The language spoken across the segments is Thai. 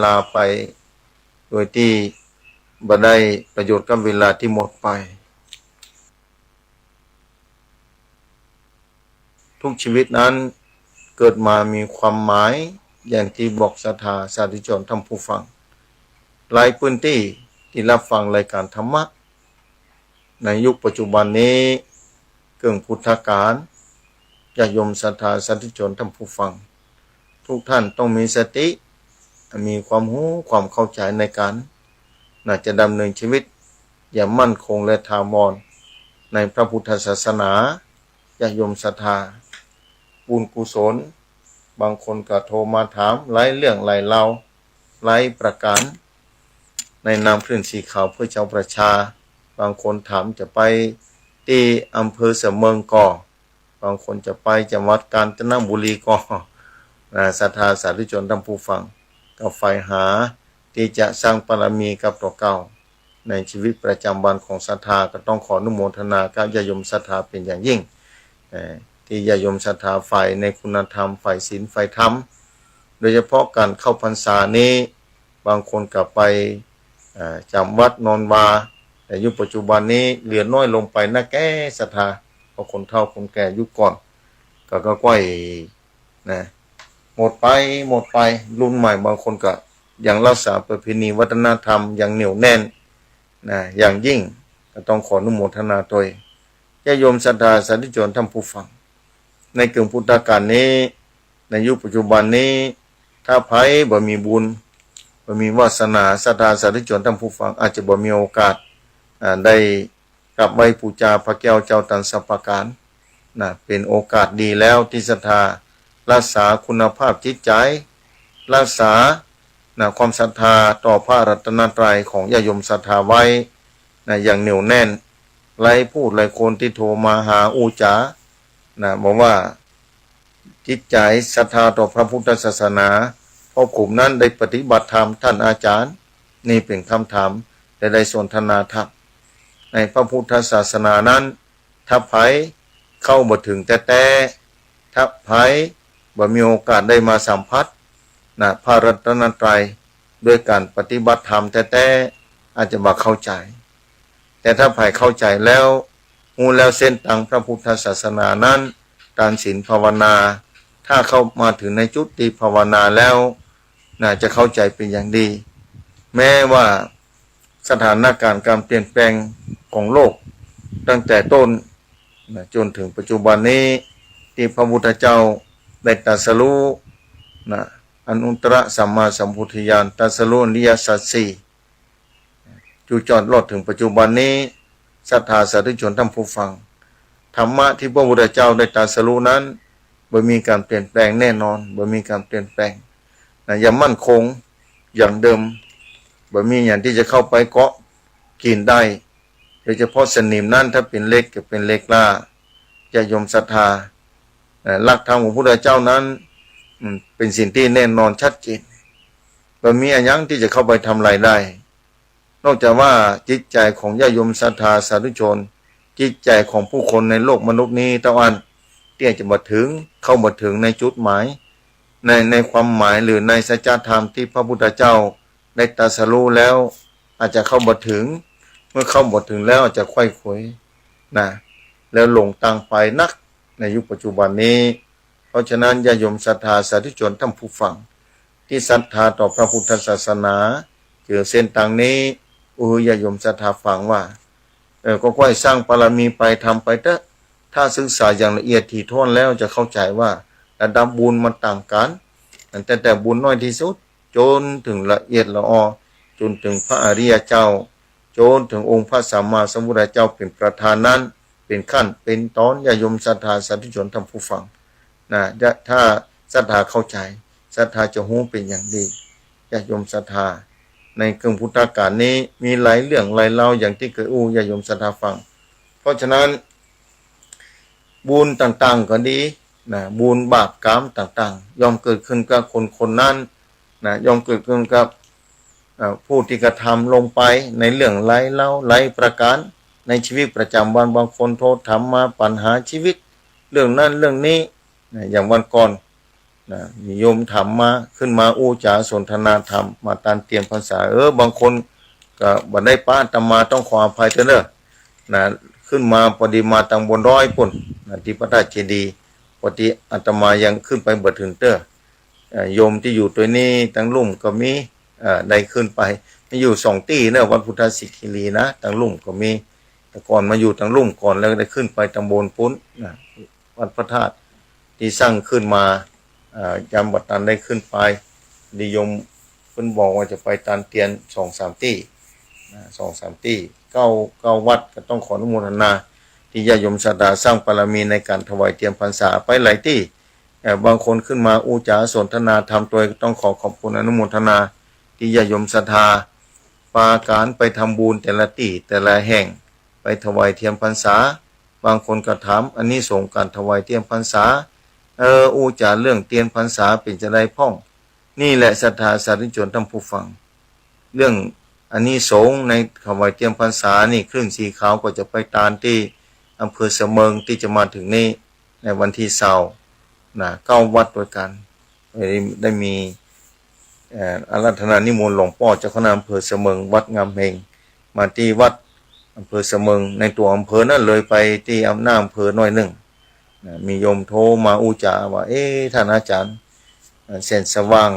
ลาไปโดยที่บ่ได้ประโยชน์กับเวลาที่หมดไปทุกชีวิตนั้นเกิดมามีความหมายอย่างที่บอกศรัทธาสาธุชนท่านผู้ฟังหลายพื้นที่ที่รับฟังรายการธรรมะในยุคปัจจุบันนี้เกื่องพุทธกาลญาติโยมศรัทธาสาธุชนท่านผู้ฟังทุกท่านต้องมีสติมีความรู้ความเข้าใจในการจะดำเนินชีวิตอย่างมั่นคงและถาวรในพระพุทธศาสนาญาติโยมศรัทธาบุญกุศลบางคนก็โทรมาถามหลายเรื่องหลายเล่าหลายประการในนามคลื่นสีขาวเพื่อเจ้าประชาบางคนถามจะไปที่อำเภอเสมิงก่อบางคนจะไปจังหวัดกาญจนบุรีก่อศรัทธาสาธุชนท่านผู้ฟังก็ใฝ่หาที่จะสร้างบารมีกับตัวเก่าในชีวิตประจำวันของศรัทธาก็ต้องขออนุโมทนากับญาติโยมศรัทธาเป็นอย่างยิ่งที่ญาติโยมศรัทธาฝ่ายในคุณธรรมฝ่ายศีลฝ่ายธรรมโดยเฉพาะการเข้าพรรษานี้บางคนกลับไปจำวัดนอนวาแต่ยุคปัจจุบันนี้เหลือน้อยลงไปนะแก่ศรัทธาเพราะคนเฒ่าคนแก่ยุคก่อนก็ก้อยนะหมดไปรุ่นใหม่บางคนก็ยังรักษาประเพณีวัฒนธรรมอย่างเหนียวแน่นอย่างยิ่งก็ต้องขออนุโมทนาโดยญาติโยมศรัทธาสาธุชนท่านผู้ฟังในเกื่องพุทธกาลนี้ในยุคปัจจุบันนี้ถ้าไผบ่มีบุญบ่มีวาสนาศรัทธาสาธุชนท่านผู้ฟังอาจจะบ่มีโอกาสได้กลับไปบูชาพระแก้วเจ้าตันสัพพการเป็นโอกาสดีแล้วที่ศรัทธารักษาคุณภาพจิตใจรักษาความศรัทธาต่อพระรัตนตรัยของญาติโยมศรัทธาไว้อย่างเหนียวแน่นหลายผู้หลายคนที่โทรมาหาอูจ๋าบอกว่าจิตใจศรัทธาต่อพระพุทธศาสนาเพราะผมนั้นได้ปฏิบัติธรรมท่านอาจารย์นี่เป็นคำถามและได้สนทนาธรรมในพระพุทธศาสนานั้นถ้าไผเข้าบ่ถึงแต่ถ้าไผบ่มีโอกาสได้มาสัมผัสพระรัตนตรัยด้วยการปฏิบัติธรรมแต่อาจจะบ่เข้าใจแต่ถ้าไผเข้าใจแล้วรู้แล้วเส้นทางพระพุทธศาสนานั้นการศีลภาวนาถ้าเข้ามาถึงในจุดที่ภาวนาแล้วจะเข้าใจเป็นอย่างดีแม้ว่าสถานการณ์การเปลี่ยนแปลงของโลกตั้งแต่ต้นจนถึงปัจจุบันนี้ที่พระพุทธเจ้าได้ตรัสรู้อนุตตรสัมมาสัมพุทธญาณตรัสรู้อริยสัจสี่จู่จอดรอดถึงปัจจุบันนี้ศรัทธาสาธุชนท่านผู้ฟังธรรมะที่พระพุทธเจ้าได้ตรัสรู้นั้นบ่มีการเปลี่ยนแปลงแน่นอนบ่มีการเปลี่ยนแปลงอย่างมั่นคงอย่างเดิมบ่มีอย่างที่จะเข้าไปเกาะกินได้โดยเฉพาะสนิมนั้นถ้าเป็นเล็กก็เป็นเล็กล่าญาติโยมศรัทธาหลักธรรมของพระพุทธเจ้านั้นเป็นสิ่งที่แน่นอนชัดเจนบ่มีอันยังที่จะเข้าไปทำลายได้นอกจากว่าจิตใจของญาติโยมศรัทธาสาธุชนจิตใจของผู้คนในโลกมนุษย์นี้ตะวันที่จะมาถึงเข้ามาถึงในจุดหมายในความหมายหรือในสัจธรรมที่พระพุทธเจ้าได้ตรัสรู้แล้วอาจจะเข้ามาถึงเมื่อเข้ามาถึงแล้วอาจจะค่อยควยแล้วหลงต่างไปนักในยุคปัจจุบันนี้เพราะฉะนั้นญาติโยมศรัทธาสาธุชนท่านผู้ฟังที่ศรัทธาต่อพระพุทธศาสนาเจอเส้นทางนี้ญาติโยมศรัทธาฟังว่าก็ค่อยสร้างบารมีไปทำไปเถอะถ้าศึกษาอย่างละเอียดถี่ถ้วนแล้วจะเข้าใจว่าระดับบุญมันต่างกันแต่บุญน้อยที่สุดจนถึงละเอียดละออจนถึงพระอริยเจ้าจนถึงองค์พระสัมมาสัมพุทธเจ้าเป็นประธานนั้นเป็นขั้นเป็นตอนญาติโยมศรัทธาสาธุชนท่านผู้ฟังถ้าศรัทธาเข้าใจศรัทธาจะรู้เป็นอย่างดีญาติโยมศรัทธาในเกื่องพุทธกาลนี้มีหลายเรื่องหลายเล่าอย่างที่เคยญาติโยมศรัทธาฟังเพราะฉะนั้นบุญต่างๆก็ดีบุญบาปกรรมต่างๆย่อมเกิดขึ้นกับคนนั้นย่อมเกิดขึ้นกับผู้ที่กระทำลงไปในเรื่องหลายเล่าหลายประการในชีวิตประจำวันบางคนโทรถามมาปัญหาชีวิตเรื่องนั้นเรื่องนี้อย่างวันก่อน นะมีโยมถามมาขึ้นมาอู้จาสนทนาธรรมมาตานเตรียมภาษาบางคนก็บ่ได้ป้าอาตมาต้องขออภัยเด้อนะขึ้นมาพอดีมาตังบนร้อยปุ่นนะที่พระธาตุเจดีย์พอดีอาตมายังขึ้นไปบ่ถึงโยมที่อยู่ตัวนี้ตั้งลุ่มก็มีได้ขึ้นไปมาอยู่2 ที่เนอะวัดพุทธสิกิรีนะตั้งลุ่มก็มีแต่ก่อนมาอยู่ตั้งลุ่มก่อนแล้วได้ขึ้นไปตำบลปุ้นนะวัดพระธาตุที่สร้างขึ้นมาจำบัดนั้นได้ขึ้นไปนิยมเพิ่นบอกว่าจะไปตานเตียน2-3 ที่นะ2-3 ที่9 วัดก็ต้องขออนุโมทนาที่ญาติโยมศรัทธาสร้างบารมีในการถวายเตรียมพรรษาไปหลายที่บางคนขึ้นมาอู้จาสนทนาธรรมตัวต้องขอบคุณอนุโมทนาที่ญาติโยมศรัทธาปาการไปทำบุญแต่ละที่แต่ละแห่งไปถวายเทียมพรรษาบางคนก็ถามอันนี้ส่งการถวายเทียมพรรษาอู้จาเรื่องเตียนพรรษาเป็นจะได้พ่องนี่แหละศรัทธาสาธุชนท่านผู้ฟังเรื่องอันนี้สงในถวายเตรียมพรรษานี่ครึ่งสีขาวก็จะไปตานที่อำเภอเสมิงที่จะมาถึงนี่ในวันที่เสาร์นะ9 วัดด้วยกันได้มีอาราธนานิมนต์หลวงพ่อเจ้าคณะอำเภอเสมิงวัดงามเฮงมาที่วัดอำเภอเสมิงในตัวอำเภอนั้นเลยไปที่อำนาจอำเภอหน่อยหนึ่งนะมีโยมโทรมาอุจาว่าท่านอาจารย์แสงสว่าง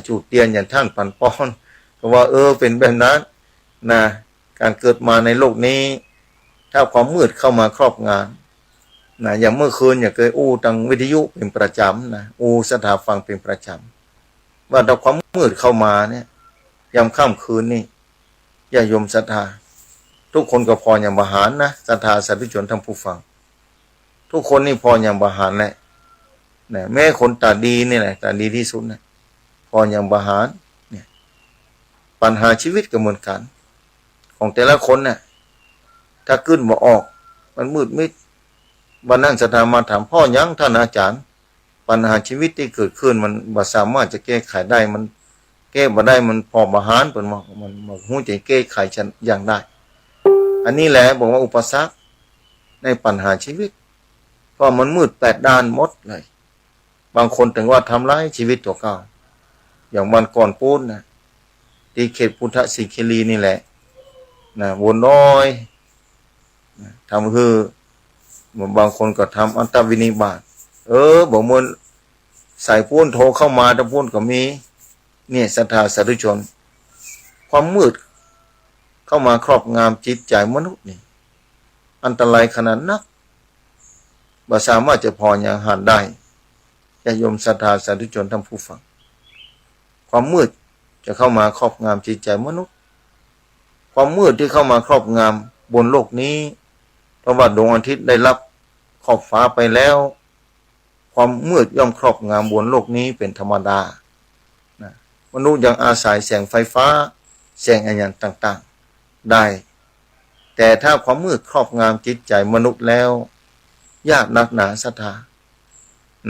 จุดเตียนอย่างท่านปันป้อนก็ว่าเป็นแบบนั้นนะการเกิดมาในโลกนี้ถ้าความมืดเข้ามาครอบงำนะอย่างเมื่อคืนเคยอู้ทางวิทยุเป็นประจำนะอู้สถาฟังเป็นประจำว่าถ้าความมืดเข้ามาเนี่ยยามค่ำคืนนี่ญาติโยมศรัทธาทุกคนก็พออย่างบาหารนะศรัทธาสาธุชนทั้งผู้ฟังทุกคนนี่พออย่างบาหารแหละนะแม้คนตาดีนี่แหละตาดีที่สุดนะพออย่างบาหารเนี่ยปัญหาชีวิตก็เหมือนกันของแต่ละคนน่ะถ้าขึ้นบ่ออกมันมืดมิดบันนั่งศรัทธามาถามพ่อยังท่านอาจารย์ปัญหาชีวิตที่เกิดขึ้นมันบ่สามารถจะแก้ไขได้มันแก้บ่ได้มันพอบาหารเป็นมันหู้ใจแก้ไขฉันอย่างได้อันนี้แหละบอกว่าอุปสรรคในปัญหาชีวิตเพราะมันมืด8 ด้านหมดเลยบางคนถึงว่าทำร้ายชีวิตตัวเก่าอย่างวันก่อนพูดนะที่เขตพุทธสิกิรีนี่แหละนะวนน้อยนะทำคือบางคนก็ทำอันตวินิบาตบอกมันใส่พูนโทรเข้ามาถ้าพูนก็มีเนี่ยศรัทธาสาธุชนความมืดเข้ามาครอบงำจิตใจมนุษย์นี่อันตรายขนาดนักบ่สามารถจะพออย่างหันได้ญาติโยมศรัทธาสาธุชนท่านผู้ฟังความมืดจะเข้ามาครอบงำจิตใจมนุษย์ความมืดที่เข้ามาครอบงำบนโลกนี้เพราะว่าดวงอาทิตย์ได้รับขอบฟ้าไปแล้วความมืดย่อมครอบงำบนโลกนี้เป็นธรรมดานะมนุษย์ยังอาศัยแสงไฟฟ้าแสงอะไรต่างๆได้แต่ถ้าความมืดครอบงำจิตใจมนุษย์แล้วยากนักหนาศรัทธา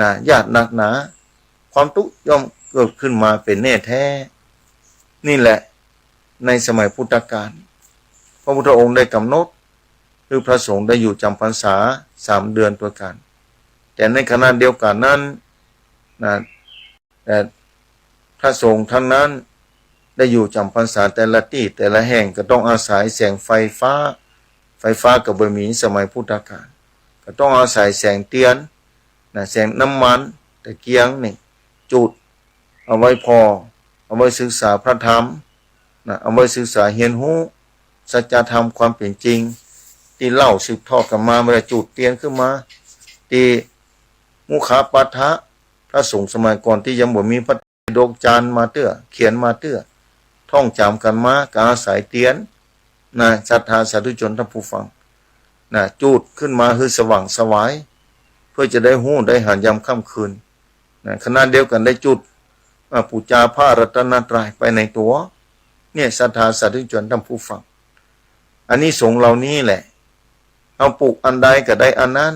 นะยากนักหนาความทุกข์ย่อมเกิดขึ้นมาเป็นแน่แท้นี่แหละในสมัยพุทธกาลพระพุทธองค์ได้กำหนดคือพระสงฆ์ได้อยู่จำพรรษา3 เดือนตัวกันแต่ในขณะเดียวกันนั้นนะแต่พระสงฆ์ทั้งนั้นได้อยู่จำพรรษาแต่ละที่แต่ละแห่งก็ต้องอาศัยแสงไฟฟ้าก็บ่มีสมัยพุทธกาลก็ต้องอาศัยแสงเทียนนะแสงน้ำมันตะเกียงนี่จุดเอาไว้เอาไว้ศึกษาพระธรรมนะเอาไว้ศึกษาเรียนรู้สัจธรรมความเป็นจริงที่เล่าสืบทอดกันมาเมื่อจุดเตียนขึ้นมาที่มุขปัฏฐะพระสงฆ์สมัยก่อนที่ยังบ่มีพระดกจานมาเตื้อเขียนมาเตื้อท่องจำกันมาก็อาศัยเตียนนะศรัทธาสาธุชนท่านผู้ฟังนะจุดขึ้นมาคือสว่างสวายเพื่อจะได้หู้ได้หันยามค่ำคืนนะขณะเดียวกันได้จุดปูชาพระรัตนตรัยไปในตัวเนี่ยศรัทธาสาธุชนท่านผู้ฟังอันนี้สงฆ์เหล่านี้แหละเอาปลูกอันใดก็ได้อันนั้น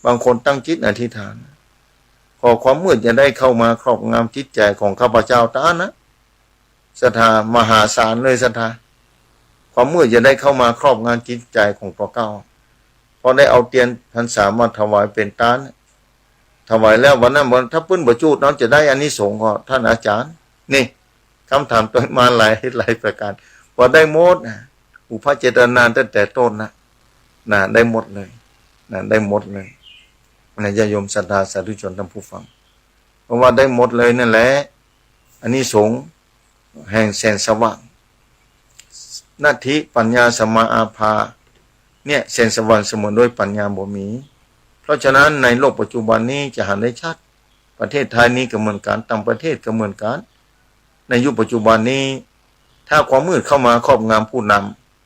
บางคนตั้งจิตอธิษฐานขอความมืดจะได้เข้ามาครอบงำจิตใจของข้าพเจ้าตานะศรัทธามหาศาลเลยศรัทธาความมืดจะได้เข้ามาครอบงำจิตใจของพระเก้าพอได้เอาเทียนพรรษามาถวายเป็นตานถ ถวายแล้ววันนั้นวันถ้าเพิ่นบ่จูดน้องจะได้อานิสงส์ก็ท่านอาจารย์นี่คำถามตัวมาหลายประการพอได้หมดอุปเจตนาตั้งแต่ต้นนะได้หมดเลยนะได้หมดเลยนะญาโยมศรัทธาสาธุชนท่านผู้ฟังเพราะว่าได้หมดเลยนั่นแหละอานิสงส์แห่งแสงสว่างนาทิปัญญาสัมมาอาภาเนี่ยแสงสว่างเสมอด้วยปัญญาบ่มีเพราะฉะนั้นในโลกปัจจุบันนี้จะหันได้ชัดประเทศไทยนี้ก็เหมือนกันต่างประเทศก็เหมือนกันในยุคปัจจุบันนี้ถ้าความมืดเข้ามาครอบงำผู้น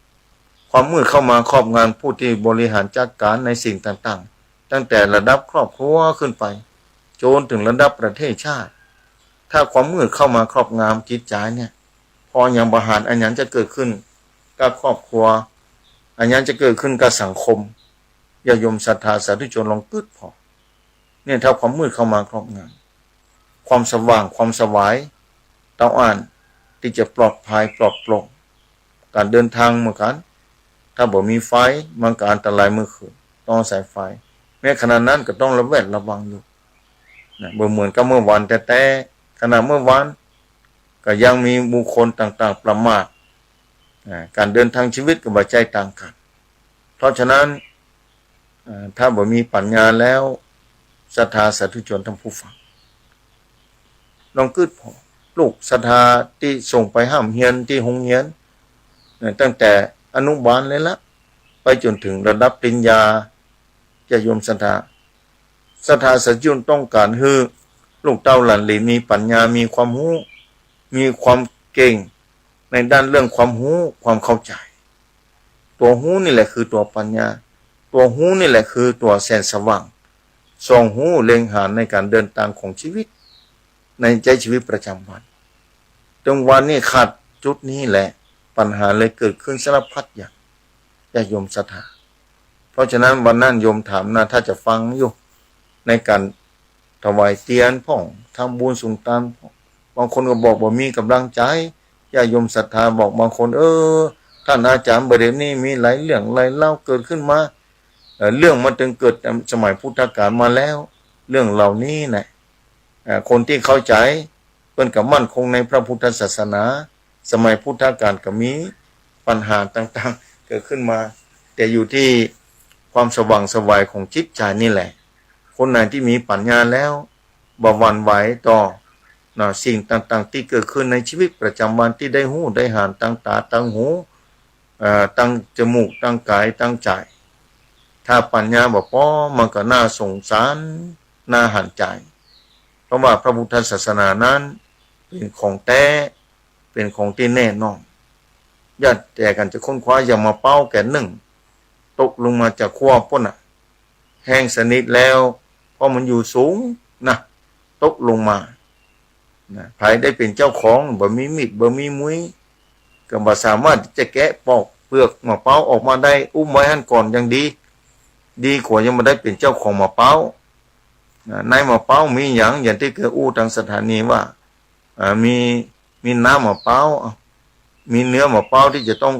ำความมืดเข้ามาครอบงำผู้ที่บริหารจัดการในสิ่งต่างๆตั้งแต่ระดับครอบครัวขึ้นไปจนถึงระดับประเทศชาติถ้าความมืดเข้ามาครอบงำจิตใจเนี่ยพออย่างบาหารอันนั้นจะเกิดขึ้นกับครอบครัวอันนั้นจะเกิดขึ้นกับสังคมญาโยมศรัทธาสาธุชนลองกึดพอเนี่ยถ้าความมืดเข้ามาครอบงำความสว่างความสวายเตาอ่านที่จะปลอดภัยปลอดโปร่งการเดินทางเหมือนกันถ้าบ่มีไฟมันก็อันตรายเมื่อคืนต้องใส่ไฟแม้ขณะนั้นก็ต้องระแวดระวังอยู่นะบ่เหมือนกับเมื่อวานแต่ขณะเมื่อวานก็ยังมีบุคคลต่างๆประมาทการเดินทางชีวิตกับปัจจัยต่างกันเพราะฉะนั้นถ้าบ่มีปัญญาแล้วศรัทธาสาธุชนทั้งผู้ฟังลองกึดพอลูกศรัทธาที่ส่งไปห้ามเฮียนที่โรงเรียนตั้งแต่อนุบาลเลยละไปจนถึงระดับปริญญาจะโยมศรัทธาสาธุชนต้องการให้ลูกเต้าหลานหลานมีปัญญามีความรู้มีความเก่งในด้านเรื่องความรู้ความเข้าใจตัวรู้นี่แหละคือตัวปัญญาตัวรู้นี่แหละคือตัวแสงสว่างส่องรู้เล็งหาในการเดินทางของชีวิตในใจชีวิตประจำวันตรงวันนี้ขาดจุดนี้แหละปัญหาเลยเกิดขึ้นสารพัดอย่างญาติโยมศรัทธาเพราะฉะนั้นวันนั้นโยมถามนะถ้าจะฟังอยู่ในการถวายเตียนพ่องทำบุญสุนทานบางคนก็บอกว่ามีกำลังใจญาติโยมศรัทธาบอกบางคนท่านอาจารย์ประเด็นนี้มีหลายเรื่องหลายเล่าเกิดขึ้นมาเรื่องมันจึงเกิดสมัยพุทธกาลมาแล้วเรื่องเหล่านี้นะคนที่เข้าใจเพิ่นก็มั่นคงในพระพุทธศาสนาสมัยพุทธกาลก็มีปัญหาต่างๆเกิดขึ้นมาแต่อยู่ที่ความสว่างไสวของจิตใจนี่แหละคนไหนที่มีปัญญาแล้วบ่หวั่นไหวต่อสิ่งต่างๆที่เกิดขึ้นในชีวิตประจำวันที่ได้หูได้หานตั้งตาตั้งหูตั้งจมูกตั้งกายตั้งใจถ้าปัญญาบ่พอมันก็น่าสงสารน่าหันใจเพราะว่าพระพุทธศาสนานั้นเป็นของแท้เป็นของที่แน่นอนญาติแต่กันจะค้นคว้าอย่ามาเป้าแก่หนึ่งตกลงมาจากขั้วพ้นแห้งสนิทแล้วเพราะมันอยู่สูงนะตกลงมาใครได้เป็นเจ้าของบ่มีมีดบ่มีมุ้ยก็บ่สามารถจะแกะปอกเปลือกมะพร้าวออกมาได้อุ้มไว้หั่นก่อนยังดีกว่ายังไม่ได้เป็นเจ้าของมะพร้าวในมะพร้าวมีอย่างที่เคยอู้ทางสถานีว่ามีน้ำมะพร้าวมีเนื้อมะพร้าวที่จะต้อง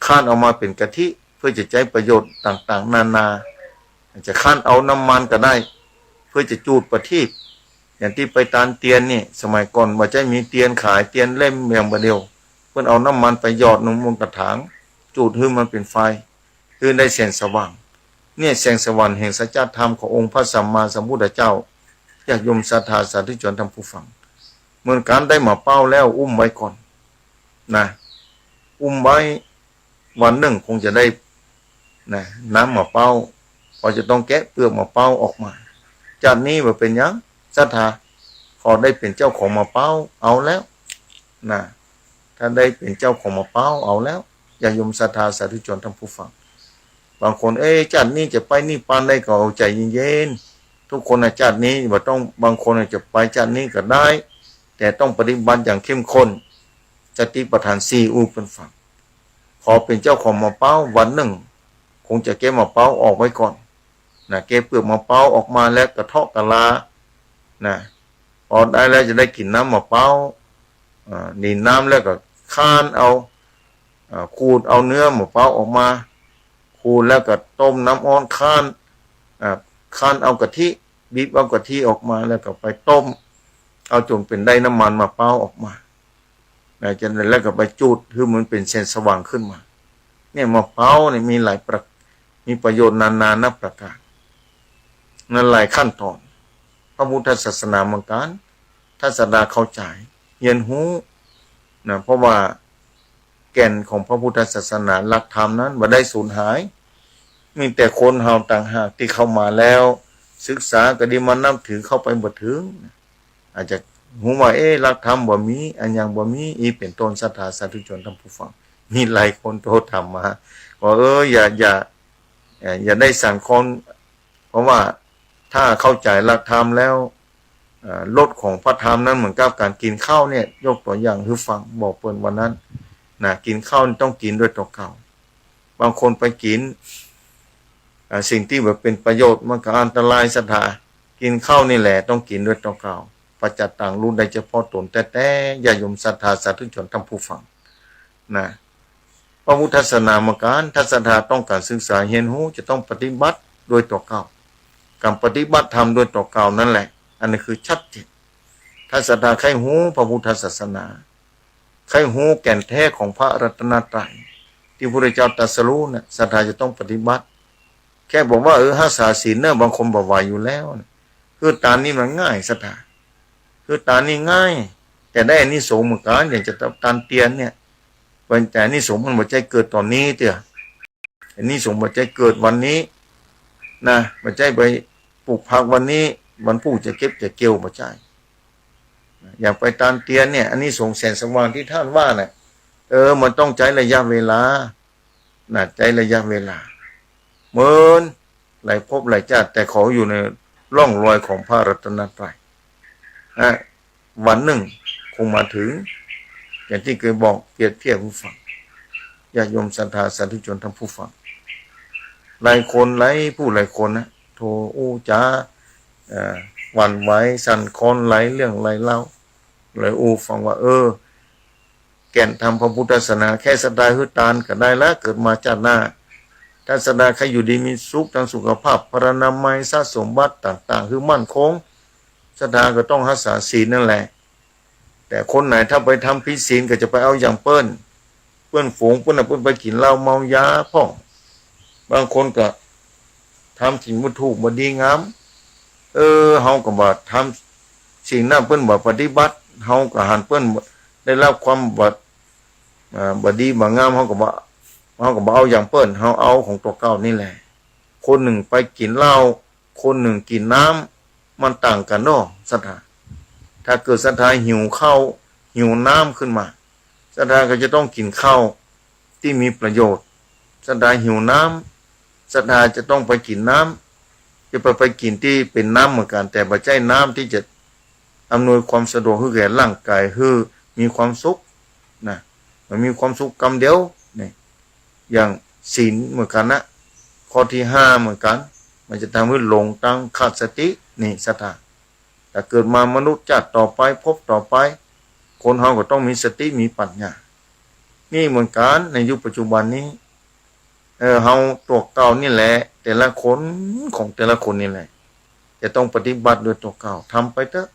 คั่นออกมาเป็นกะทิเพื่อจะใช้ประโยชน์ต่างๆนานาจะคั่นเอาน้ำมันก็ได้เพื่อจะจูดประทีปอย่างที่ไปตานเตียนนี่สมัยก่อนว่าจะมีเตียนขายเตียนเล่มอย่างประเดียวเพื่อเอาน้ำมันไปหยอดลงบนกระถางจูดให้มันเป็นไฟคือได้แสงสว่างเนี่ยแสงสว่างแห่งสัจธรรมขององค์พระสัมมาสัมพุทธเจ้าญาติโยมศรัทธาสาธุชนท่านผู้ฟังเหมือนการได้มาเป้าแล้วอุ้มไว้ก่อนนะอุ้มไว้วันหนึ่งคงจะได้นะน้ำมะเป้าพอจะต้องแกะเปลือกมะเป้าออกมาจากนี้ว่าเป็นยังศรัทธาขอได้เป็นเจ้าของมะเป้าเอาแล้วนะถ้าได้เป็นเจ้าของมะเป้าเอาแล้วญาติโยมศรัทธาสาธุชนท่านผู้ฟังบางคนจัดนี้จะไปนี่ปานได้ก็เอาใจเย็นๆทุกคนจัดนี้บ่ต้องบางคนจะไปจัดนี้ก็ได้แต่ต้องปฏิบัติอย่างเข้มข้นสติปัฏฐาน4อูเป็นฝั่งขอเป็นเจ้าของมะพร้าววันหนึ่งคงจะเก็บมะพร้าวออกไว้ก่อนนะเก็บเปลือกมะพร้าวออกมาแล้วกระเทาะกะลานะพอได้แล้วจะได้กินน้ำมะพร้าวนี่น้ำแล้วก็ค้านเอาขูดเอาเนื้อมะพร้าวออกมาขูดแล้วก็ต้มน้ำอ้อนค้านเอากะทิ บีบเอากะทิออกมาแล้วก็ไปต้มเอาจนเป็นได้น้ำมันมาเป้าออกมาจากนั้นแล้วก็ไปจุดคือมันเป็นเส้นสว่างขึ้นมาเนี่ยมะพร้าวเนี่ยมีมีประโยชน์นานานับประการนั่นหลายขั้นตอนพระพุทธศาสนาเหมือนกันถ้าศรัทธาเข้าใจเรียนรู้นะเพราะว่าแก่นของพระพุทธศาสนาหลักธรรมนั้นบ่ได้สูญหายมีแต่คนเฮาต่างหากที่เข้ามาแล้วศึกษาก็ดีมันนับถือเข้าไปบ่ถึงอาจจะหูว่าหลักธรรมบ่มีอันยังบ่มีอีเป็นต้นศรัทธาสาธุชนท่านผู้ฟังมีหลายคนโทรถามมาว่าอย่าได้สั่งคนเพราะว่าถ้าเข้าใจหลักธรรมแล้วลดของพระธรรมนั้นเหมือนกับการกินข้าวเนี่ยยกตัวอย่างให้ฟังบอกเปิ้นวันนั้นนะกินข้าวต้องกินด้วยตัวเก่าบางคนไปกินสิ่งที่แบบเป็นประโยชน์มันก็อันตรายศรัทธากินข้าวนี่แหละต้องกินด้วยตัวเก่าปัจจัตตังรู้ได้เฉพาะตนแต่อย่าโยมศรัทธาสาธุชนท่านผู้ฟังนะพระพุทธศาสนาเหมือนกันถ้าศรัทธาต้องการศึกษาเรียนรู้จะต้องปฏิบัติด้วยตัวเก่าการปฏิบัติธรรมด้วยตัวเก่านั่นแหละอันนี้คือชัดเจนถ้าศรัทธาใครหูพระพุทธศาสนาใครหูแก่นแท้ของพระรัตนตรัยที่พระพุทธเจ้าตรัสรู้เนี่ยศรัทธาจะต้องปฏิบัติแค่บอกว่ารักษาศีลเนี่ยบางคนบอกว่าอยู่แล้วคือตานนี้มันง่ายศรัทธาคือตานนี้ง่ายแต่ได้อานิสงส์เหมือนกันอย่างจะตานเตียนเนี่ยเป็นแต่อานิสงส์มันบ่ใจเกิดตอนนี้เตี้ยอานิสงส์บ่ใจเกิดวันนี้นะบ่ใจไปปลูกผักวันนี้วันผู้จะเก็บจะเกี่ยวบ่ใจอย่างไปตานเตียนเนี่ยอานิสงส์แสงสว่างที่ท่านว่าน่ะมันต้องใช้ระยะเวลานะใช้ระยะเวลาเหมือนหลายภพหลายชาติแต่ขออยู่ในร่องรอยของพระรัตนตรัยวันหนึ่งคงมาถึงอย่างที่เคยบอกเปรียบเทียบผู้ฟังญาติโยมศรัทธาสาธุชนทั้งผู้ฟังหลายคนหลายคนนะโทจ้าหวั่นไหวสั่นคลอนไหลเรื่องไหลเล่าเลยฟังว่าแก่นธรรมพระพุทธศาสนาแค่ศรัทธาคือตานก็ได้แล้วเกิดมาชาติหน้าถ้าศรัทธาใครอยู่ดีมีสุขทางสุขภาพพรรณนามัยทรัพย์สมบัติต่างๆคือมั่นคงศรัทธาก็ต้องรักษาศีลนั่นแหละแต่คนไหนถ้าไปทำผิดศีลก็จะไปเอาอย่างเปิ้นฝูงเปิ้นไปกินเหล้าเมายาพ่องบางคนก็ทำสิ่งบ่ถูกบ่ดีงามเฮาก็บ่ทำสิ่งนั้นเปิ้นบ่ปฏิบัติเฮาก็หันเปิ้นได้รับความบ่ดีบ่งามเฮาก็บ่เอาอย่างเปิ้นเฮาเอาของตัวเก่านี่แหละคนหนึ่งไปกินเหล้าคนหนึ่งกินน้ำมันต่างกันเนาะศรัทธาถ้าเกิดศรัทธาหิวข้าวหิวน้ำขึ้นมาศรัทธาก็จะต้องกินข้าวที่มีประโยชน์ศรัทธาหิวน้ำศรัทธาจะต้องไปกินน้ำจะไปกินที่เป็นน้ำเหมือนกันแต่บ่ใช่น้ำที่จะอำนวยความสะดวกให้แก่ร่างกายให้มีความสุขนะมันมีความสุขกำเดียวนี่อย่างศีลเหมือนกันนะข้อที่5เหมือนกันมันจะทำให้หลงตั้งขาดสตินี่ศรัทธาแต่เกิดมามนุษย์ชาติต่อไปพบต่อไปคนเฮาก็ต้องมีสติมีปัญญานี่เหมือนกันในยุคปัจจุบันนี้เฮาตัวเก่านี่แหละแต่ละคนของแต่ละคนนี่แหละจะต้องปฏิบัติโดยตัวเก่าทำไปเถอะ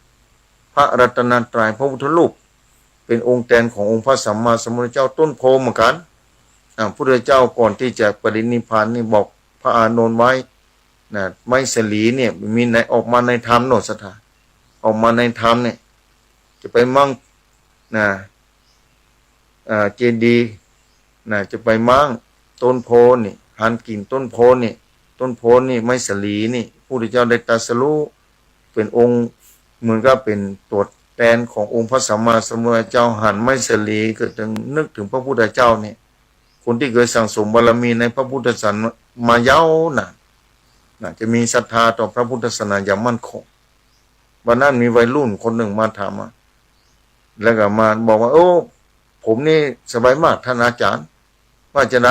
พระรัตนตรัยพระพุทธรูปเป็นองค์แทนขององค์พระสัมมาสัมพุทธเจ้าต้นโพเหมือนกันพระพุทธเจ้าก่อนที่จะปรินิพพานนี่บอกพระอานนท์ไว้นะไม้สลีเนี่ยมีในออกมาในธรรมโนศรัทธาออกมาในธรรมเนี่ยจะไปมั่งนะเจดีย์นะจะไปมั่งต้นโพนี่หันกิ่งต้นโพนี่ต้นโพนี่ไม้สลีนี่พระพุทธเจ้าได้ตรัสรู้เป็นองค์เหมือนกับเป็นตัวแทนขององค์พระสัมมาสัมพุทธเจ้าหันไม้สลีก็จึงนึกถึงพระพุทธเจ้าเนี่ยคนที่เคยสั่งสมบารมีในพระพุทธศาสนามายาวนานจะมีศรัทธาต่อพระพุทธศาสนาอย่างมั่นคงวันนั้นมีวัยรุ่นคนหนึ่งมาถามแล้วก็มาบอกว่าผมนี่สบายมากท่านอาจารย์ว่าจะไหน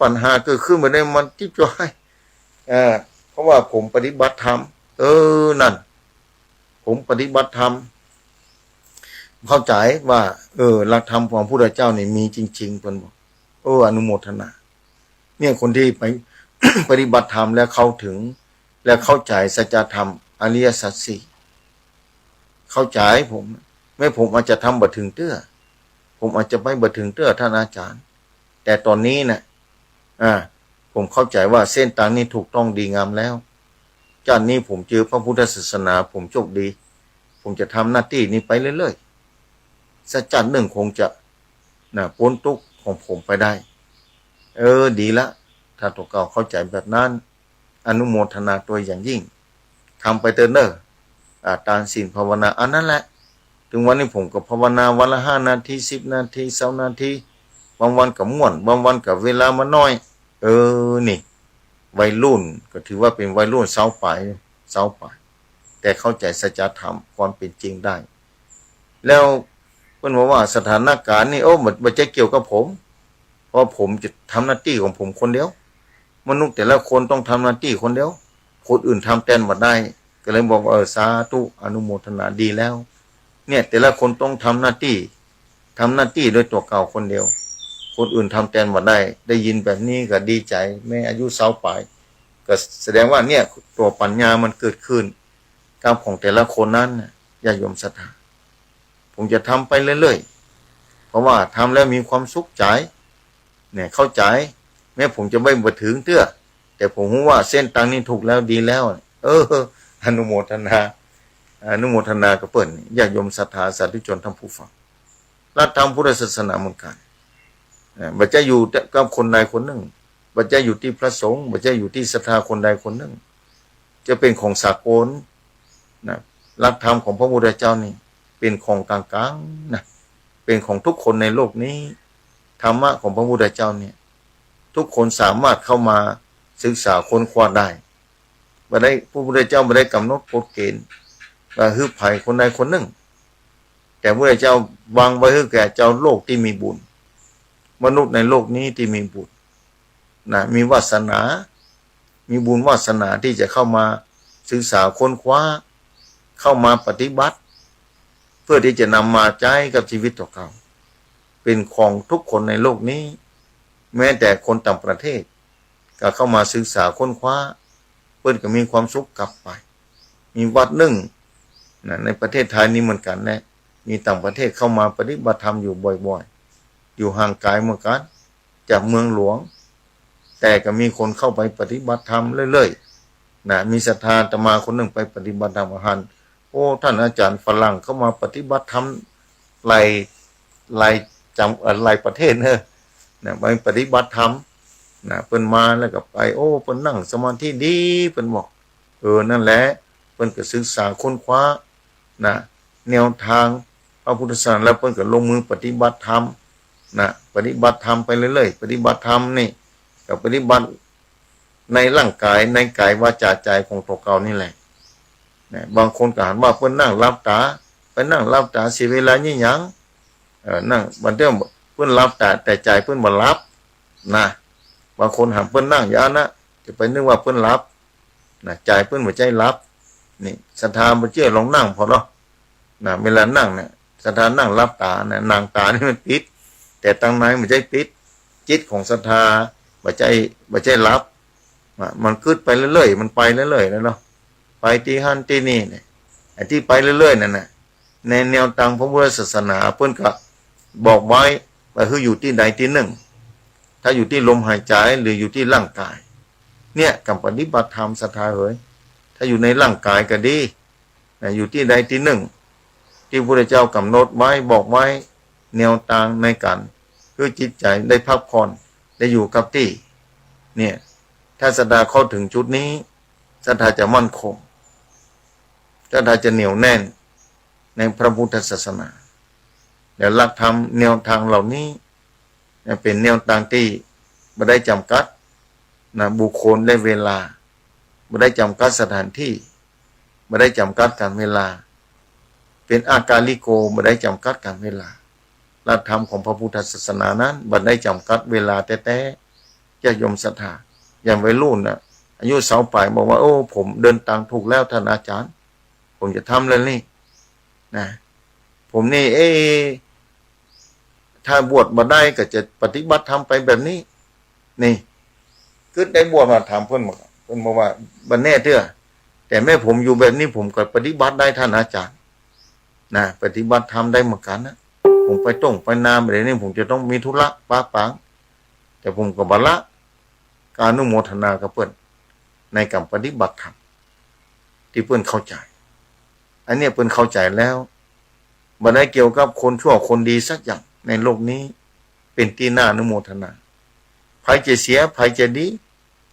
ปัญหาเกิดขึ้นมาได้มันจิ๊บจ้อยเพราะว่าผมปฏิบัติธรรมนั่นผมปฏิบัติธรรมเข้าใจว่าหลักธรรมของพระพุทธเจ้านี่มีจริงๆเพิ่นบอกอนุโมทนาเนี่ยคนที่ไป ปฏิบัติธรรมแล้วเข้าถึง และเข้าใจสัจธรรมอริยสัจสี่เข้าใจผมไม่ผมอาจจะทำบัดถึงเตื้อผมอาจจะไม่บัดถึงเตื้อท่านอาจารย์แต่ตอนนี้นะผมเข้าใจว่าเส้นทางนี้ถูกต้องดีงามแล้วจากนี้ผมเจอพระพุทธศาสนาผมโชคดีผมจะทำหน้าที่นี้ไปเรื่อยๆสัจจะหนึ่งคงจะพ้นทุกข์ของผมไปได้ดีละถ้าตัวเก่าเข้าใจแบบนั้นอนุโมทนาตัวอย่างยิ่งทำไปเถอะเนอะตานศีลภาวนาอันนั้นแหละถึงวันนี้ผมก็ภาวนาวันละ5 นาที10 นาที20 นาทีบางวันกับม่วนบางวันกับเวลามาน้อยนี่วัยรุ่นก็ถือว่าเป็นวัยรุ่นเสาปลายแต่เข้าใจสัจธรรมความเป็นจริงได้แล้วเพื่อนบอกว่าสถานการณ์นี่มันจะเกี่ยวกับผมเพราะผมจะทำหน้าที่ของผมคนเดียวมนุษย์แต่ละคนต้องทำหน้าที่คนเดียวคนอื่นทำแทนมาได้ก็เลยบอกว่าสาธุอนุโมทนาดีแล้วเนี่ยแต่ละคนต้องทำหน้าที่โดยตัวเก่าคนเดียวคนอื่นทำแทนมาได้ยินแบบนี้ก็ดีใจแม้อายุเสาปลายก็แสดงว่าเนี่ยตัวปัญญามันเกิดขึ้นกับของแต่ละคนนั้นญาติโยมศรัทธาผมจะทำไปเรื่อยๆเพราะว่าทำแล้วมีความสุขใจเนี่ยเข้าใจแม้ผมจะไม่มาถึงเตื้อแต่ผมรู้ว่าเส้นทางนี้ถูกแล้วดีแล้วอนุโมทนากับเปิ่นญาติโยมศรัทธาสาธุชนทั้งผู้ฟังรัฐธรรมพุทธศาสนาเหมือนกันบัจจะอยู่กับคนใดคนหนึ่งบัจจะอยู่ที่พระสงฆ์บัจจะอยู่ที่ศรัทธาคนใดคนหนึ่งจะเป็นของสากลนะรัฐธรรมของพระพุทธเจ้านี่เป็นของกลางๆนะเป็นของทุกคนในโลกนี้ธรรมะของพระพุทธเจ้าเนี่ยทุกคนสามารถเข้ามาศึกษาค้นคว้าได้พระพุทธเจ้าไม่ได้กำหนดกฎเกณฑ์ว่าฮือไผ่คนใดคนหนึ่งแต่พระพุทธเจ้าวางไว้ให้แก่เจ้าโลกที่มีบุญมนุษย์ในโลกนี้ที่มีบุญมีวาสนามีบุญวาสนาที่จะเข้ามาศึกษาค้นคว้าเข้ามาปฏิบัติเพื่อที่จะนำมาใช้กับชีวิตของเขาเป็นของทุกคนในโลกนี้แม้แต่คนต่างประเทศก็เข้ามาศึกษาค้นคว้าเพื่อนก็มีความสุขกลับไปมีวัดหนึ่งในประเทศไทยนี่เหมือนกันนะมีต่างประเทศเข้ามาปฏิบัติธรรมอยู่บ่อยๆอยู่ห่างไกลเหมือนกันจากเมืองหลวงแต่ก็มีคนเข้าไปปฏิบัติธรรมเรื่อยๆมีศรัทธาอาตมาคนหนึ่งไปปฏิบัติธรรมอาหารท่านอาจารย์ฝรั่งเข้ามาปฏิบัติธรรมหลายประเทศไปปฏิบัติธรรมเพิ่นมาแล้วก็ไปเพิ่นนั่งสมาธิดีเพิ่นบอกนั่นแหละเพิ่นก็ศึกษาค้นคว้าแนวทางพระพุทธศาสนาแล้วเพิ่นก็ลงมือปฏิบัติธรรมปฏิบัติธรรมไปเรื่อยๆปฏิบัติธรรมนี่ก็ปฏิบัติในร่างกายในกายวาจาใจของตัวเก่านี่แหละบางคนก็หันว่าเพิ่นนั่งหลับตาไปนั่งหลับตาเสียเวลานี่หยังนั่งบัดเดี๋ยวเพิ่นหลับตาแต่ใจเพิ่นบ่หลับบางคนหันเพิ่นนั่งยานะจะไปนึกว่าเพิ่นหลับใจเพิ่นบ่ใจหลับนี่ศรัทธาบ่เชื่อลองนั่งพอเนาะเวลานั่งเนี่ยศรัทธานั่งหลับตานั่งตานี่มันปิดแต่ตั้งในมันใจปิดจิตของศรัทธาบ่ใจหลับมันคิดไปเรื่อยๆมันไปเรื่อยๆแล้วเนาะไปที่หันที่นี่เนี่ยไอ้ที่ไปเรื่อยๆนั่นน่ะในแนวทางพระพุทธศาสนาเพิ่นก็บอกไว้ว่าคืออยู่ที่ใดที่หนึ่งถ้าอยู่ที่ลมหายใจหรืออยู่ที่ร่างกายเนี่ยกับปฏิบัติธรรมศรัทธาถ้าอยู่ในร่างกายก็ดีอยู่ที่ใดที่หนึ่งที่พระพุทธเจ้ากำหนดไว้บอกไว้แนวทางในการคือจิตใจได้พักผ่อนได้อยู่กับที่เนี่ยถ้าศรัทธาเข้าถึงจุดนี้ศรัทธาจะมั่นคงศรัทธาจะเหนียวแน่นในพระพุทธศาสนาและหลักธรรมแนวทางเหล่านี้เป็นแนวทางที่ไม่ได้จำกัดบุคคลได้เวลาไม่ได้จำกัดสถานที่ไม่ได้จำกัดการเวลาเป็นอากาลิโกไม่ได้จำกัดการเวลาหลักธรรมของพระพุทธศาสนานั้นไม่ได้จำกัดเวลาแต่ญาติโยมศรัทธาอย่างวัยรุ่นอายุสาวปลายบอกว่าผมเดินทางถูกแล้วท่านอาจารย์ผมจะทำเลยนี่ผมนี่ถ้าบวชมาได้ก็จะปฏิบัติธรรมไปแบบนี้นี่คือได้บวชมาถามเพื่อนหมดผ เป็นบอกว่าบันแน่เถอะแต่แม่ผมอยู่แบบนี้ผมก็ปฏิบัติได้ท่านอาจารย์นะปฏิบัติทำได้เหมือนกันนะผมไปต้องไปนามอะไรนี่ผมจะต้องมีธุระป้าปังแต่ผมก็บละการอนุโมทนากับเพื่อนในการปฏิบัติธรรมที่เพื่อนเข้าใจอันนี้เพื่อนเข้าใจแล้วบันไดเกี่ยวกับคนชั่วคนดีสักอย่างในโลกนี้เป็นที่น่าอนุโมทนาใครจะเสียใครจะดี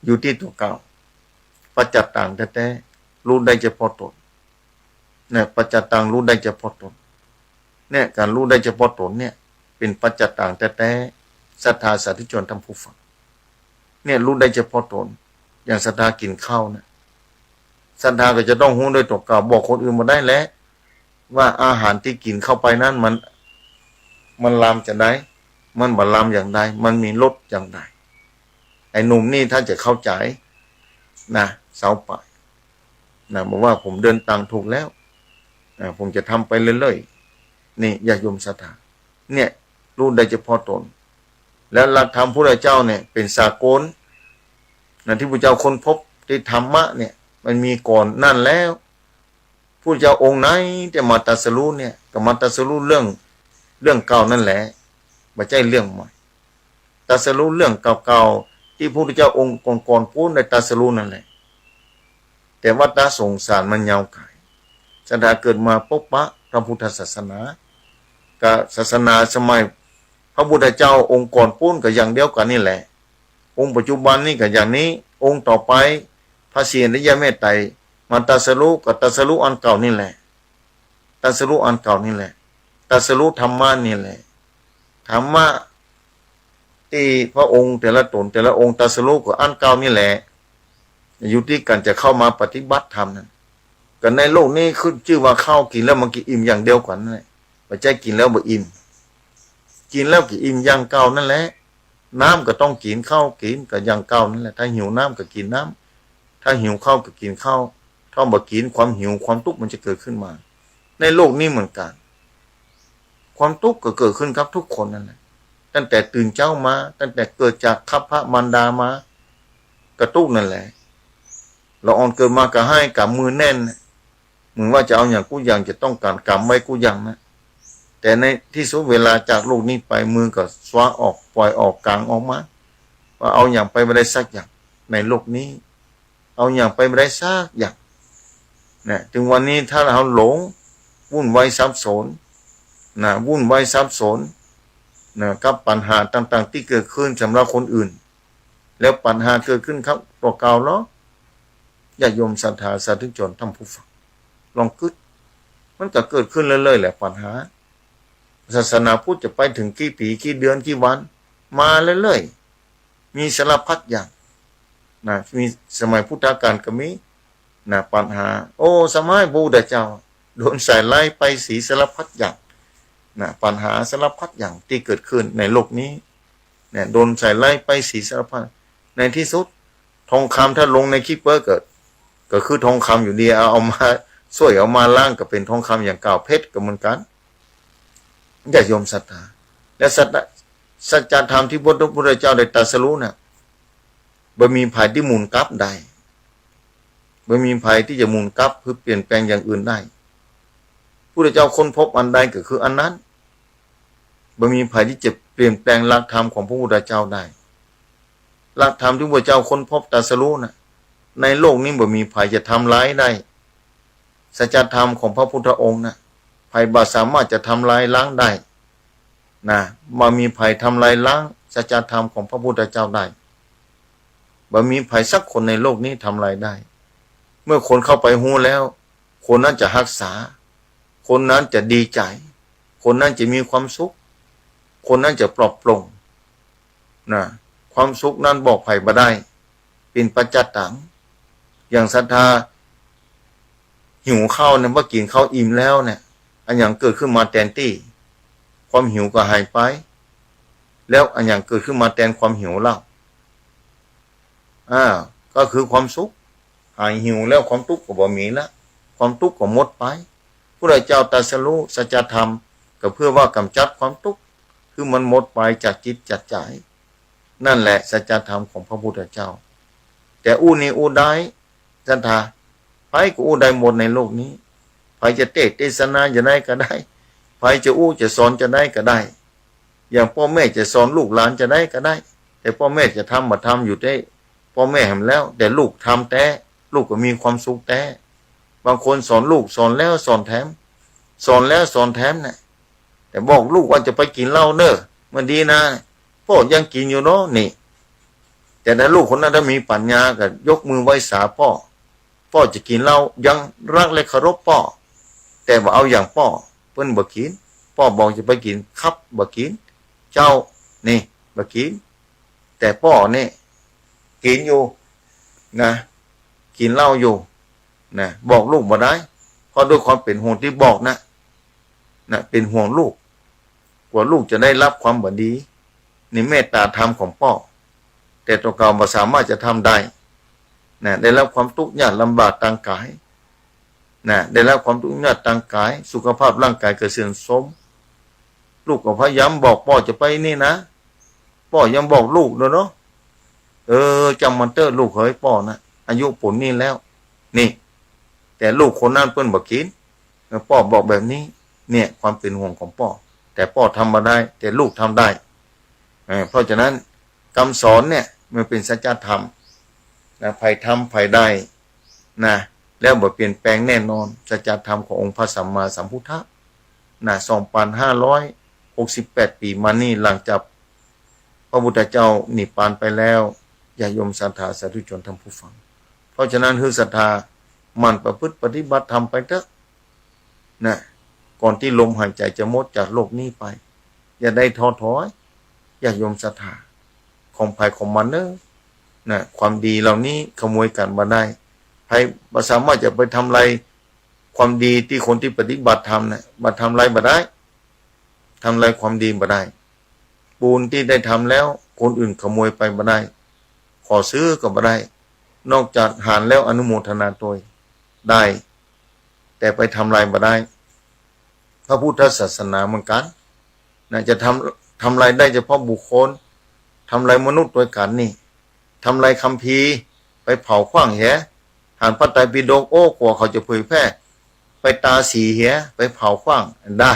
อยู่ที่ตัวเก่าปัจจัตตังแต่รู้ได้เฉพาะตนเนี่ยปัจจัตตังรู้ได้เฉพาะตนเนี่ยการรู้ได้เฉพาะตนเนี่ยเป็นปัจจัตตังแต่ศรัทธาสาธุชนท่านผู้ฟังเนี่ยรู้ได้เฉพาะตนอย่างศรัทธากินข้าวนะศรัทธาก็จะต้องรู้ด้วยตัวเก่าบอกคนอื่นมาได้แล้วว่าอาหารที่กินเข้าไปนั้นมันลามจะได้มันบรรลามอย่างใดมันมีรสอย่างใดไอ้หนุ่มนี่ถ้าจะเข้าใจนะเสาป่ายนะบอกว่าผมเดินตังถูกแล้วผมจะทำไปเรื่อยๆนี่ญาติโยมศรัทธาเนี่ยรู้ได้เฉพาะตนแล้วหลักธรรมพระเจ้าเนี่ยเป็นสากลนะที่พระเจ้าค้นพบที่ธรรมะเนี่ยมันมีก่อนนั่นแล้วพระเจ้าองค์ไหนจะมาตรัสรู้เนี่ยก็มาตรัสรู้เรื่องเก่านั่นแหละไม่ใช่เรื่องใหม่ตรัสรู้เรื่องเก่าๆที่พระพุทธเจ้าองค์ก่อนๆพูดในตรัสรู้นั่นแหละแต่ว่าตาสงสารมันยาวไกลศรัทธาเกิดมาพบปะพระพุทธศาสนากับศาสนาสมัยพระพุทธเจ้าองค์ก่อนพูดก็อย่างเดียวกันนี่แหละองค์ปัจจุบันนี่ก็อย่างนี้องค์ต่อไปพระศรีอริยเมตไตรมาตรัสรู้กับตรัสรู้อันเก่านี่แหละตรัสรู้อันเก่านี่แหละตรัสรู้ธรรมะนี่แหละธรรมะที่พระองค์แต่ละตนแต่ละองค์ตรัสรู้กับอันเก่านี่แหละอยู่ที่กันจะเข้ามาปฏิบัติธรรมนั้นกันในโลกนี้ขึ้นชื่อว่าข้าวกินแล้วมันกินอิ่มอย่างเดียวกันนั่นแหละไม่ใช่กินแล้วบ่อิ่มกินแล้วกินอิ่มอย่างเก่านั่นแหละน้ำก็ต้องกินข้าวกินกับอย่างเก่านั่นแหละถ้าหิวน้ำก็กินน้ำถ้าหิวข้าวก็กินข้าวถ้าบ่กินความหิวความทุกข์มันจะเกิดขึ้นมาในโลกนี้เหมือนกันความทุกข์ก็เกิดขึ้นครับทุกคนนั่นแหละตั้งแต่ตื่นเช้ามาตั้งแต่เกิดจากคัพพระมารดามากระตุกนั่นแหละเราอ่อนเกิดมาก็ให้กับมือแน่นมึงว่าจะเอาอย่างกูอย่างจะต้องการกรรมไว้กูอย่างนะแต่ในที่สุดเวลาจากโลกนี้ไปมือก็สว้าออกปล่อยออกกลางออกมาว่าเอาอย่างไปไม่ได้สักอย่างในโลกนี้เอาอย่างไปไม่ได้สักอย่างนะถึงวันนี้ถ้าเราหลงวุ่นวายซับซ้อนนะวุ่นวายซับซ้อนนะกับปัญหาต่างๆที่เกิดขึ้นสำหรับคนอื่นแล้วปัญหาเกิดขึ้นครับตัวเก่าเนาะญาติโยมศรัทธาสาธุชนท่านผู้ฟังลองคิดมันก็เกิดขึ้นเรื่อยๆแหละปัญหาศาสนาพุทธจะไปถึงกี่ปีกี่เดือนกี่วันมาเรื่อยๆมีสารพัดอย่างนะมีสมัยพุทธกาลก็มีนะปัญหาโอ้สมัยพระพุทธเจ้าโดนใส่ไล่ไปสีสารพัดอย่างนะปัญหาสารพัดอย่างที่เกิดขึ้นในโลกนี้เนี่ยโดนใส่ไล่ไปสีสารพัดในที่สุดทองคำถ้าลงในคีเปอร์ก็คือทองคำอยู่ดีเอามาช่วยเอามาล่างก็เป็นทองคำอย่างเก่าเพชรก็เหมือนกันญาติโยมศรัทธาและสัจธรรมที่พระพุทธเจ้าได้ตรัสรู้น่ะบ่มีภัยที่หมุนกลับได้บ่มีภัยที่จะหมุนกลับเพื่อเปลี่ยนแปลงอย่างอื่นได้พระพุทธเจ้าค้นพบอันใดก็คืออันนั้นบ่มีภัยที่จะเปลี่ยนแปลงหลักธรรมของพระพุทธเจ้าได้หลักธรรมที่พระพุทธเจ้าค้นพบตรัสรู้น่ะในโลกนี้บ่มีภัยจะทำร้ายได้สัจธรรมของพระพุทธองค์นะภัยบ่สามารถจะทำลายล้างได้นะบ่มีภัยทำลายล้างสัจธรรมของพระพุทธเจ้าได้บ่มีภัยสักคนในโลกนี้ทำลายได้เมื่อคนเข้าไปหู้แล้วคนนั้นจะรักษาคนนั้นจะดีใจคนนั้นจะมีความสุขคนนั้นจะปลอดโปร่งนะความสุขนั้นบอกภัยบ่ได้เป็นปัจจัตตังอย่างศรัทธาหิวข้าวเนี่ยว่ากินข้าวอิ่มแล้วเนี่ยอันอย่างเกิดขึ้นมาแทนที่ความหิวก็หายไปแล้วอันอย่างเกิดขึ้นมาแทนความหิวเล่าก็คือความสุขหายหิวแล้วความทุกข์ก็บ่มีละความทุกข์ก็หมดไปพระเจ้าตรัสรู้สัจธรรมก็เพื่อว่ากำจัดความทุกข์คือมันหมดไปจากจิตจากใจนั่นแหละสัจธรรมของพระพุทธเจ้า แต่อู้นี่อู้ได้ศรัทธาไปก็อู้ได้หมดในโลกนี้ใครจะเทศนาจะได้ก็ได้ใครจะอู้จะสอนจะได้ก็ได้อย่างพ่อแม่จะสอนลูกหลานจะได้ก็ได้แต่พ่อแม่จะทำมาทำอยู่ได้พ่อแม่เห็นแล้วแต่ลูกทำแต่ลูกก็มีความสุขแต่บางคนสอนลูกสอนแล้วสอนแถมสอนแล้วสอนแถมนะแต่บอกลูกว่าจะไปกินเหล้าเนอะมันดีนะพ่อยังกินอยู่เนาะนี่แต่ถ้าลูกคนนั้นถ้ามีปัญญาก็ยกมือไหว้สาพ่อจะกินเหล้ายังรักและเคารพพ่อแต่ว่าเอาอย่างพ่อเพิ่นบ่กินพ่อบอกจะไปกินครับบ่กินเจ้านี่บ่กินแต่พ่อนี่กินอยู่นะกินเหล้าอยู่นะบอกลูกบ่ได้เพราะด้วยความเป็นห่วงที่บอกนะเป็นห่วงลูกกว่าลูกจะได้รับความบดีในเมตตาธรรมของพ่อแต่ตัวเก่าบ่สามารถจะทำได้นะได้รับความทุกข์ยากลำบากทางกายนะได้รับความทุกข์ยากทางกายสุขภาพร่างกายเกิดเสื่อมโทรมลูกก็พยายามบอกพ่อจะไปนี่นะพ่อยังบอกลูกเนาะจำมันเตอร์ลูกเฮ้ยพ่อนะอายุปุ่นนี่แล้วนี่แต่ลูกคนนั้นเพิ่นบอกกินพ่อบอกแบบนี้เนี่ยความเป็นห่วงของพ่อแต่พ่อทำมาได้แต่ลูกทำได้เพราะฉะนั้นคำสอนเนี่ยมันเป็นสัจธรรมนะใครทำใครได้นะแล้วบ่เปลี่ยนแปลงแน่นอนสัจธรรมขององค์พระสัมมาสัมพุทธะนะ2,568 ปีมานี่หลังจากพระพุทธเจ้านิพพานไปแล้วญาติโยมศรัทธาสาธุชนท่านผู้ฟังเพราะฉะนั้นคือศรัทธามันประพฤติปฏิบัติธรรมไปเถอะนะก่อนที่ลมหายใจจะหมดจากโลกนี้ไปอย่าได้ท้อถอยญาติโยมศรัทธาของภัยของมันเนอะนะความดีเหล่านี้ขโมยกันมาได้ภัยบ่สามารถจะไปทำลายความดีที่คนที่ปฏิบัติธรรมนะมาทำลายบ่ได้ทำลายความดีบ่ได้บุญที่ได้ทำแล้วคนอื่นขโมยไปบ่ได้ขอซื้อก็บ่ได้นอกจากหารแล้วอนุโมทนาโดยได้แต่ไปทำลายบ่ได้พระพุทธศาสนาเหมือนกันนะจะทำลายได้เฉพาะบุคคลทำลายมนุษย์ด้วยกันนี่ทำลายคัมภีร์ไปเผาขว้างแหหานพระไตรปิฎกโอ้กว่าเขาจะเผยแพร่ไปตาสีแหไปเผาขว้างได้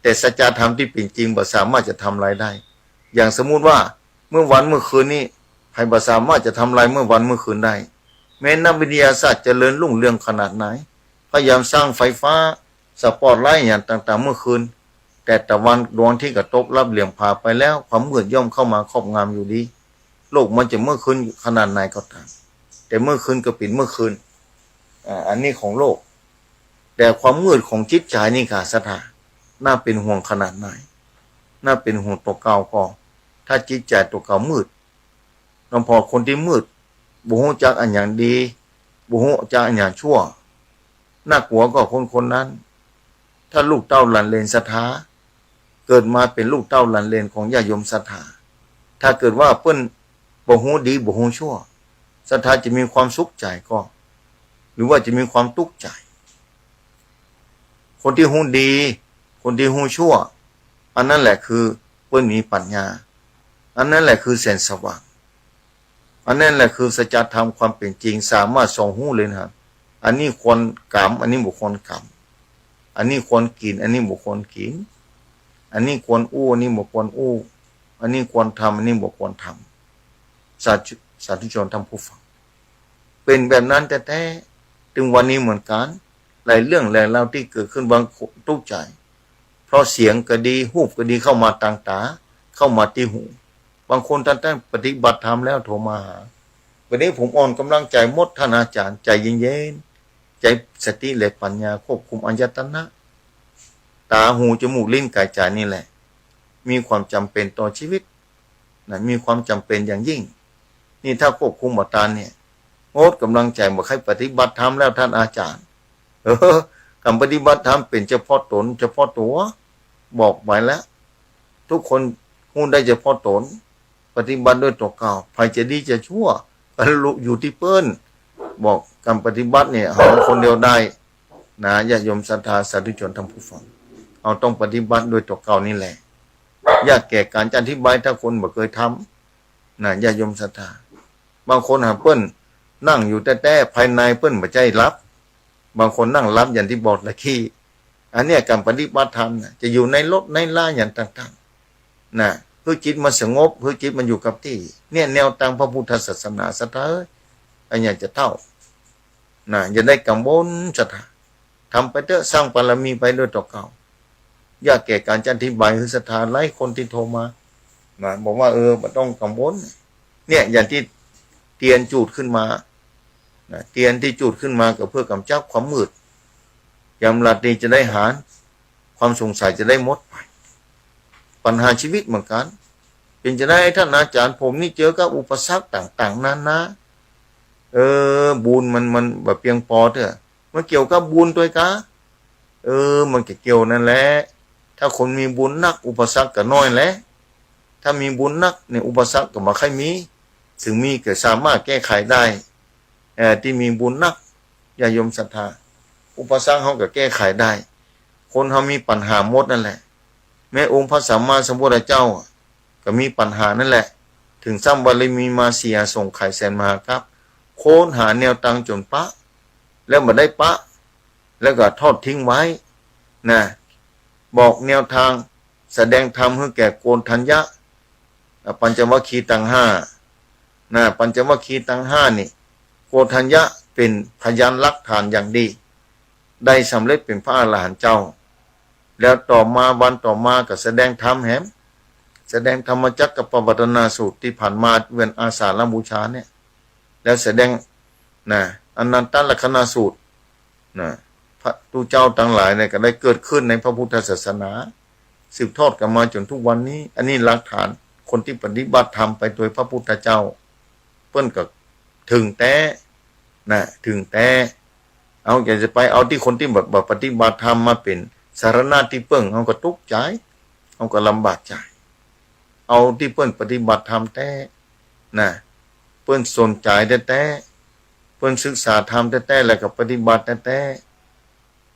แต่สัจธรรมที่เป็นจริงบ่สามารถจะทำลายได้อย่างสมมุติว่าเมื่อวันเมื่อคืนนี้ใครบ่สามารถจะทำลายเมื่อวันเมื่อคืนได้แม้นักวิทยาศาสตร์เจริญรุ่งเรืองขนาดไหนพยายามสร้างไฟฟ้าสปอตไลท์อย่างต่างๆเมื่อคืนแต่ตะวันดวงที่กระทบรับเหลี่ยมผ่าไปแล้วความมืดย่อมเข้ามาครอบงำอยู่ดีโลกมันจะเมื่อคืนขนาดไหนก็ตามแต่เมื่อคืนก็ปิดเมื่อคืนอันนี้ของโลกแต่ความมืดของจิตใจนี่ค่ะศรัทธาน่าเป็นห่วงขนาดไหนน่าเป็นห่วงตัวเก่าก็ถ้าจิตใจตัวเก่ามืดน้องพอคนที่มืดบุหูจักอันอย่างดีบุหูจักอันอย่างชั่วน่ากลัวก็คนนั้นถ้าลูกเต้าหลานเลนศรัทธาเกิดมาเป็นลูกเต้าหลานเลนของญาติโยมศรัทธาถ้าเกิดว่าเปิ้นบ่ฮู้ดีบ่ฮู้ชั่วศรัทธาจะมีความสุขใจก็หรือว่าจะมีความทุกข์ใจคนที่ฮู้ดีคนที่ฮู้ชั่วอันนั้นแหละคือเปิ้นมีปัญญาอันนั้นแหละคือแสงสว่างอันนั้นแหละคือสัจธรรมความเป็นจริงสามารถส่องฮู้เลยนะครับอันนี้ควรกรรมอันนี้บุคคลกรรมอันนี้ควรกินอันนี้บุคคลกินอันนี้ควรอู้อันนี้บุคคลอู้อันนี้ควรทำอันนี้บุคคลทำสาธุชนท่านผู้ฟังเป็นแบบนั้นแต่ถึงวันนี้เหมือนกันหลายเรื่องหลายราวที่เกิดขึ้นบางทุกข์ใจเพราะเสียงก็ดีหูบก็ดีเข้ามาต่างตาเข้ามาที่หูบางคนท่านปฏิบัติธรรมแล้วโทรมาหาวันนี้ผมอ่อนกำลังใจหมดท่านอาจารย์ใจเย็นๆใจสติและปัญญาควบคุมอัญญตนะตาหูจมูกลิ้นกายใจนี่แหละมีความจำเป็นต่อชีวิตนะมีความจำเป็นอย่างยิ่งนี่ถ้าควบคุมอัตตาเนี่ยงดกำลังใจบอกให้ปฏิบัติธรรมแล้วท่านอาจารย์คำปฏิบัติธรรมเป็นเฉพาะตนเฉพาะตัวบอกไว้แล้วทุกคนหูได้เฉพาะตนปฏิบัติด้วยตัวเก่าใครจะดีจะชั่วก็อยู่ที่เปิ้นบอกการปฏิบัติเนี่ยหาคนเดียวได้นะญาติโยมศรัทธาสาธุชนท่านผู้ฟังเอาต้องปฏิบัติด้วยตัวเก่านี่แหละยากแก่การจะอธิบายถ้าคนบ่เคยทำนะญาติโยมศรัทธา บางคนหาเปิ้นนั่งอยู่แต่ภายในเปิ้นบ่ใจรับบางคนนั่งรับอย่างที่บอกตะกี้อันเนี้ยการปฏิบัติธรรมจะอยู่ในรถในล่าอย่างต่างๆนะเพื่อจิตมันสงบเพื่อจิตมันอยู่กับที่เนี่ยแนวทางพระพุทธศาสนาศรัทธาอันนี้จะเท่านะอย่าได้กังวลศรัทธาทำไปเถอะสร้างบารมีไปด้วยต่อเก่ายากแก่การจะอธิบายคือศรัทธาหลายคนที่โทรมาบอกว่ามันต้องกังวลเนี่ยอย่างที่เตียนจูดขึ้นมาเตียนที่จูดขึ้นมาก็เพื่อกำจัดความมืดยามราตรีจะได้หารความสงสัยจะได้หมดไปปัญหาชีวิตเหมือนกันเป็นจะได้ท่านอาจารย์ผมนี่เจอกับอุปสรรคต่างๆนั้นนะบุญมันแบบเพียงพอเถอะมันเกี่ยวกับบุญด้วยกะมันเกี่ยวนั่นแหละถ้าคนมีบุญนักอุปสรรคก็น้อยแหละถ้ามีบุญนักเนี่ยอุปสรรคก็มาใครมีถึงมีก็สามารถแก้ไขได้ที่มีบุญนักอย่ายมศรัทธาอุปสรรคเขาก็แก้ไขได้คนเขามีปัญหาหมดนั่นแหละแม้องค์พระสัมมาสัมพุทธเจ้าก็มีปัญหานั่นแหละถึงซ้ำบารมีมาเสียส่งไข่แสนมหาครับโค้นหาแนวตังจนปะแล้วมาได้ปะแล้วก็ทอดทิ้งไว้นะบอกแนวทางแสดงธรรมให้แก่โกนทัญญะปัญจวัคคีย์ทั้งห้านะปัญจวัคคีย์ทั้งห้านี่โกนทัญญะเป็นพยานหลักฐานอย่างดีได้สำเร็จเป็นพระอรหันต์เจ้าแล้วต่อมาวันต่อมาก็แสดงธรรมแหมแสดงธรรมจักรกับปวัตนาสูตรที่ผ่านมาเวียนอาสาฬบูชาเนี่ยแล้วแสดงอนันตลักขณสูตรพระตูเจ้าทั้งหลายเนี่ยก็ได้เกิดขึ้นในพระพุทธศาสนาสืบทอดกันมาจนทุกวันนี้อันนี้หลักฐานคนที่ปฏิบัติธรรมไปโดยพระพุทธเจ้าเปิ้นก็ถึงแต่ถึงแต่เอาอยากจะไปเอาที่คนที่แบบปฏิบัติธรรมมาเป็นสารณะที่เปิ้งเขาก็ทุกข์ใจเขาก็ลำบากใจเอาที่เปิ้นปฏิบัติธรรมแต่เปิ้นสนใจแต่เปิ้นศึกษาธรรมแต่แล้วก็ปฏิบัติแต่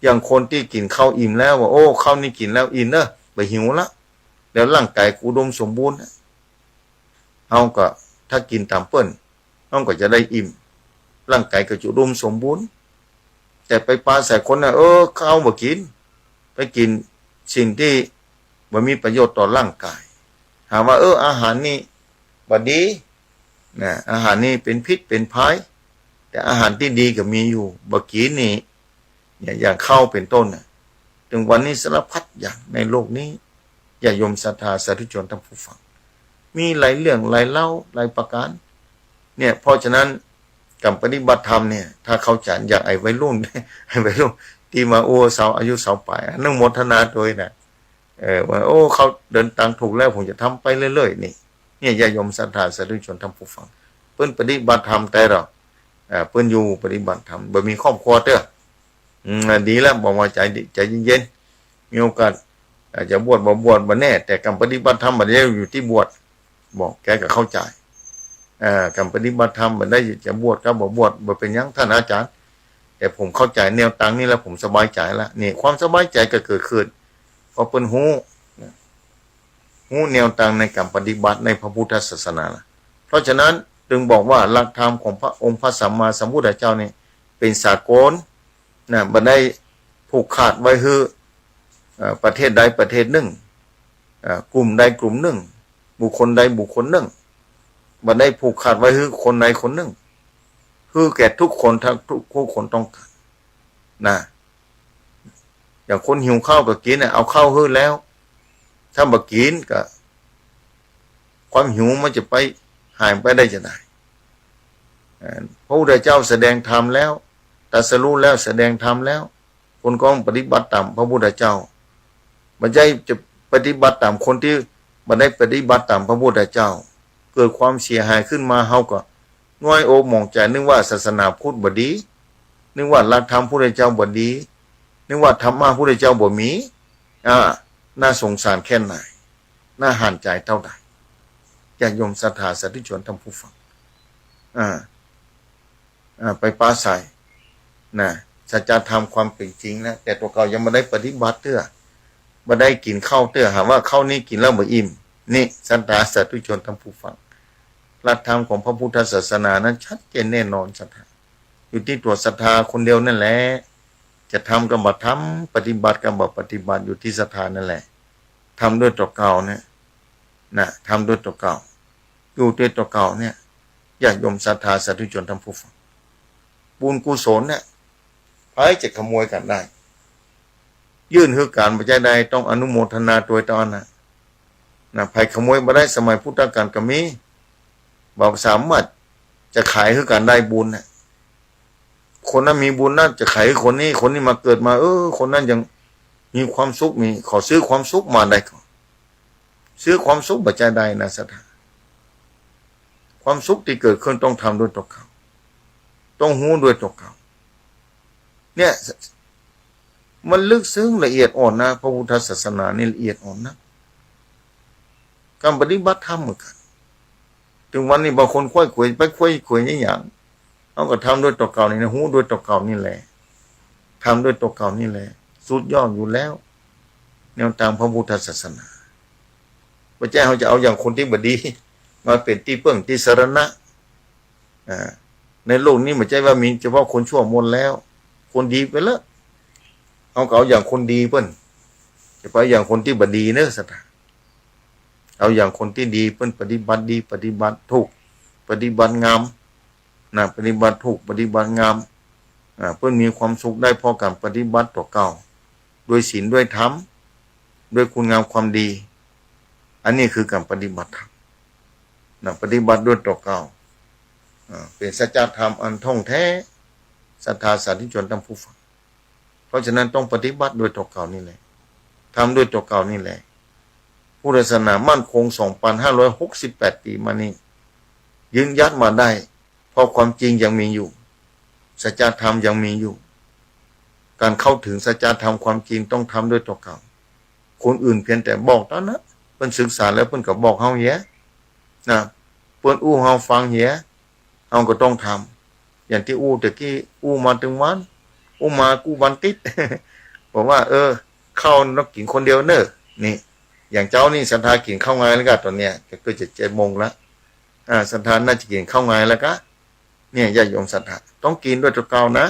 อย่างคนที่กินข้าวอิ่มแล้วว่าโอ้ข้าวนี่กินแล้วอิ่มเนอะไปหิวละแล้วร่างกายอุดมสมบูรณ์เขาก็ถ้ากินตามเปิ้นเขาก็จะได้อิ่มร่างกายก็จะอุดมสมบูรณ์แต่ไปปาใส่คนข้าวบ่กินไปกินสิ่งที่บ่มีประโยชน์ต่อร่างกายหาว่าอาหารนี่บ่ดีอาหารนี่เป็นพิษเป็นภัยแต่อาหารที่ดีก็มีอยู่บ่กินนี่อย่างข้าวเป็นต้นถึงวันนี้สารพัดอย่างในโลกนี้อย่ายมศรัทธาสาธุชนท่านผู้ฟังมีหลายเรื่องหลายเล่าหลายประการเนี่ยเพราะฉะนั้นการปฏิบัติธรรมเนี่ยถ้าเข้าใจอย่างไอ้วัยรุ่นที่มาสาวอายุสาวปลายนั่งโมทนาโดยว่าเขาเดินทางถูกแล้วผมจะทำไปเรื่อยๆนี่เนี่ยอย่ายมศรัทธาสาธุชนท่านผู้ฟังเพิ่นปฏิบัติธรรมแต่เราเพิ่นอยู่ปฏิบัติธรรมบ่มีครอบครัวเด้อดีแล้วบอกว่าใจเย็นๆมีโอกาสจะบวชบ่แน่แต่การปฏิบัติธรรมบ่ได้อยู่ที่บวชบอกแกก็เข้าใจการปฏิบัติธรรมบ่ได้จะบวชก็บ่บวชบ่เป็นหยังท่านอาจารย์แต่ผมเข้าใจแนวทางนี้แล้วผมสบายใจแล้วนี่ความสบายใจก็เกิดขึ้นเพราะเพิ่นฮู้แนวทางในการปฏิบัติในพระพุทธศาสนาเพราะฉะนั้นจึงบอกว่าหลักธรรมของพระองค์พระสัมมาสัมพุทธเจ้านี่เป็นสากลบ่ได้ผูกขาดไว้คือประเทศใดประเทศหนึ่งกลุ่มใดกลุ่มหนึ่งบุคคลใดบุคคลหนึ่งบ่ได้ผูกขาดไว้คือคนใดคนหนึ่งคือแก่ทุกคนทุกคนต้องการอย่างคนหิวข้าวก็กินเอาข้าวฮื้อแล้วถ้าบ่กินก็ความหิวมันจะไปหายไปได้จะได้พระพุทธเจ้าแสดงธรรมแล้วตรัสรู้แล้วแสดงธรรมแล้วคนก็ปฏิบัติตามพระพุทธเจ้าไม่ใช่จะปฏิบัติตามคนที่ไม่ได้ปฏิบัติตามพระพุทธเจ้าเกิดความเสียหายขึ้นมาเฮาก็น้อยอกหมองใจนึกว่าศาสนาพุทธบ่ดีนึกว่าหลักธรรมพระพุทธเจ้าบ่ดีนึกว่าธรรมะพระพุทธเจ้าบ่มีน่าสงสารแค่ไหนน่าห่านใจเท่าใดญาติโยมศรัทธาสาธุชนท่านผู้ฟังไปปราศัยสัจธรรมความเป็นจริงนะแต่ตัวเก่ายังไม่ได้ปฏิบัติเตื้อไม่ได้กินข้าวเตื้อหาว่าข้าวนี้กินแล้วบ่อิ่มนี่ศรัทธาสาธุชนท่านผู้ฟัง หลักธรรมของพระพุทธศาสนานั้นชัดเจนแน่นอนศรัทธาอยู่ที่ตัวศรัทธาคนเดียวนั่นแหละจะทำก็บ่ทำปฏิบัติก็บ่ปฏิบัติอยู่ที่ศรัทธานั่นแหละทำด้วยตัวเก่าเนี่ยนะทำด้วยตัวเก่าอยู่ด้วยตัวเก่าเนี่ยญาติโยมศรัทธาสาธุชนท่านผู้ฟังบุญกุศลเนี่ยใครจะขโมยกันได้ยื่นคือการปัจจัยใดต้องอนุโมทนาตัวตอนนะใครขโมยมาได้สมัยพุทธกาลก็มีบอกสามารถจะขายคือการได้บุญน่ะคนนั้นมีบุญนั่นจะขายคนนี้มาเกิดมาคนนั้นยังมีความสุขมีขอซื้อความสุขมาได้ก่อนซื้อความสุขปัจจัยใดนะสัทธาความสุขที่เกิดขึ้นต้องทำด้วยตัวเขาต้องหูด้วยตัวเขาเนี่ยมันลึกซึ้งละเอียดอ่อนนะพระพุทธศาสนานี่ละเอียดอ่อนนะการปฏิบัติธรรมเหมือนกันถึงวันนี้บางคนค่อยคุยไปค่อยนี่อย่างเขาก็ทำด้วยตัวเก่านี่นะหูด้วยตัวเก่านี่แหละทำด้วยตัวเก่านี่แหละสุดยอดอยู่แล้วแนวตามพระพุทธศาสนาพระเจ้าเขาจะเอาอย่างคนที่บดีมาเป็นที่เปื้องที่สรณะในโลกนี้ไม่ใช่ว่ามีเฉพาะคนชั่วหมดแล้วคนดีไปแล้วเอาอย่างคนดีเปิ้นจะไปอย่างคนที่บดีเนอะสัตว์เอาอย่างคนที่ดีเปิ้นปฏิบัติดีปฏิบัติถูกปฏิบัติงามนะปฏิบัติถูกปฏิบัติงามเปิ้นมีความสุขได้เพราะการปฏิบัติต่อเก่าด้วยศีลด้วยธรรมด้วยคุณงามความดีอันนี้คือการปฏิบัติธรรมนะปฏิบัติด้วยต่อเก่าเป็นสัจธรรมอันท่องแท้ศรัทธาสาธุชนทั้งผู้ฟังเพราะฉะนั้นต้องปฏิบัติด้วยตัวเก่านี่แหละทำด้วยตัวเก่านี่แหละพุทธศาสนามั่นคง 2,568 ปีมานี้ยืนยัดมาได้เพราะความจริงยังมีอยู่สัจธรรมยังมีอยู่การเข้าถึงสัจธรรมความจริงต้องทำด้วยตัวเก่าคนอื่นเพียงแต่บอกตอนนั้นเพิ่นศึกษาแล้วเพิ่นก็บอกเฮาแยะนะเพิ่นอู้เฮาฟังแยะเฮาก็ต้องทำอย่างที่อู้ตะกี้อู้มาถึงวันมากูวันติด บอกว่าเข้านักกินคนเดียวเนอะนี่อย่างเจ้านี่ศรัทธากินข้าวไงแล้วก็ตอนเนี้ยก็จะ7 โมงแล้วศรัทธาน่าจะกินข้าวไงแล้วก็เนี่ยญาติโยมศรัทธาต้องกินด้วยตัวเก่านะ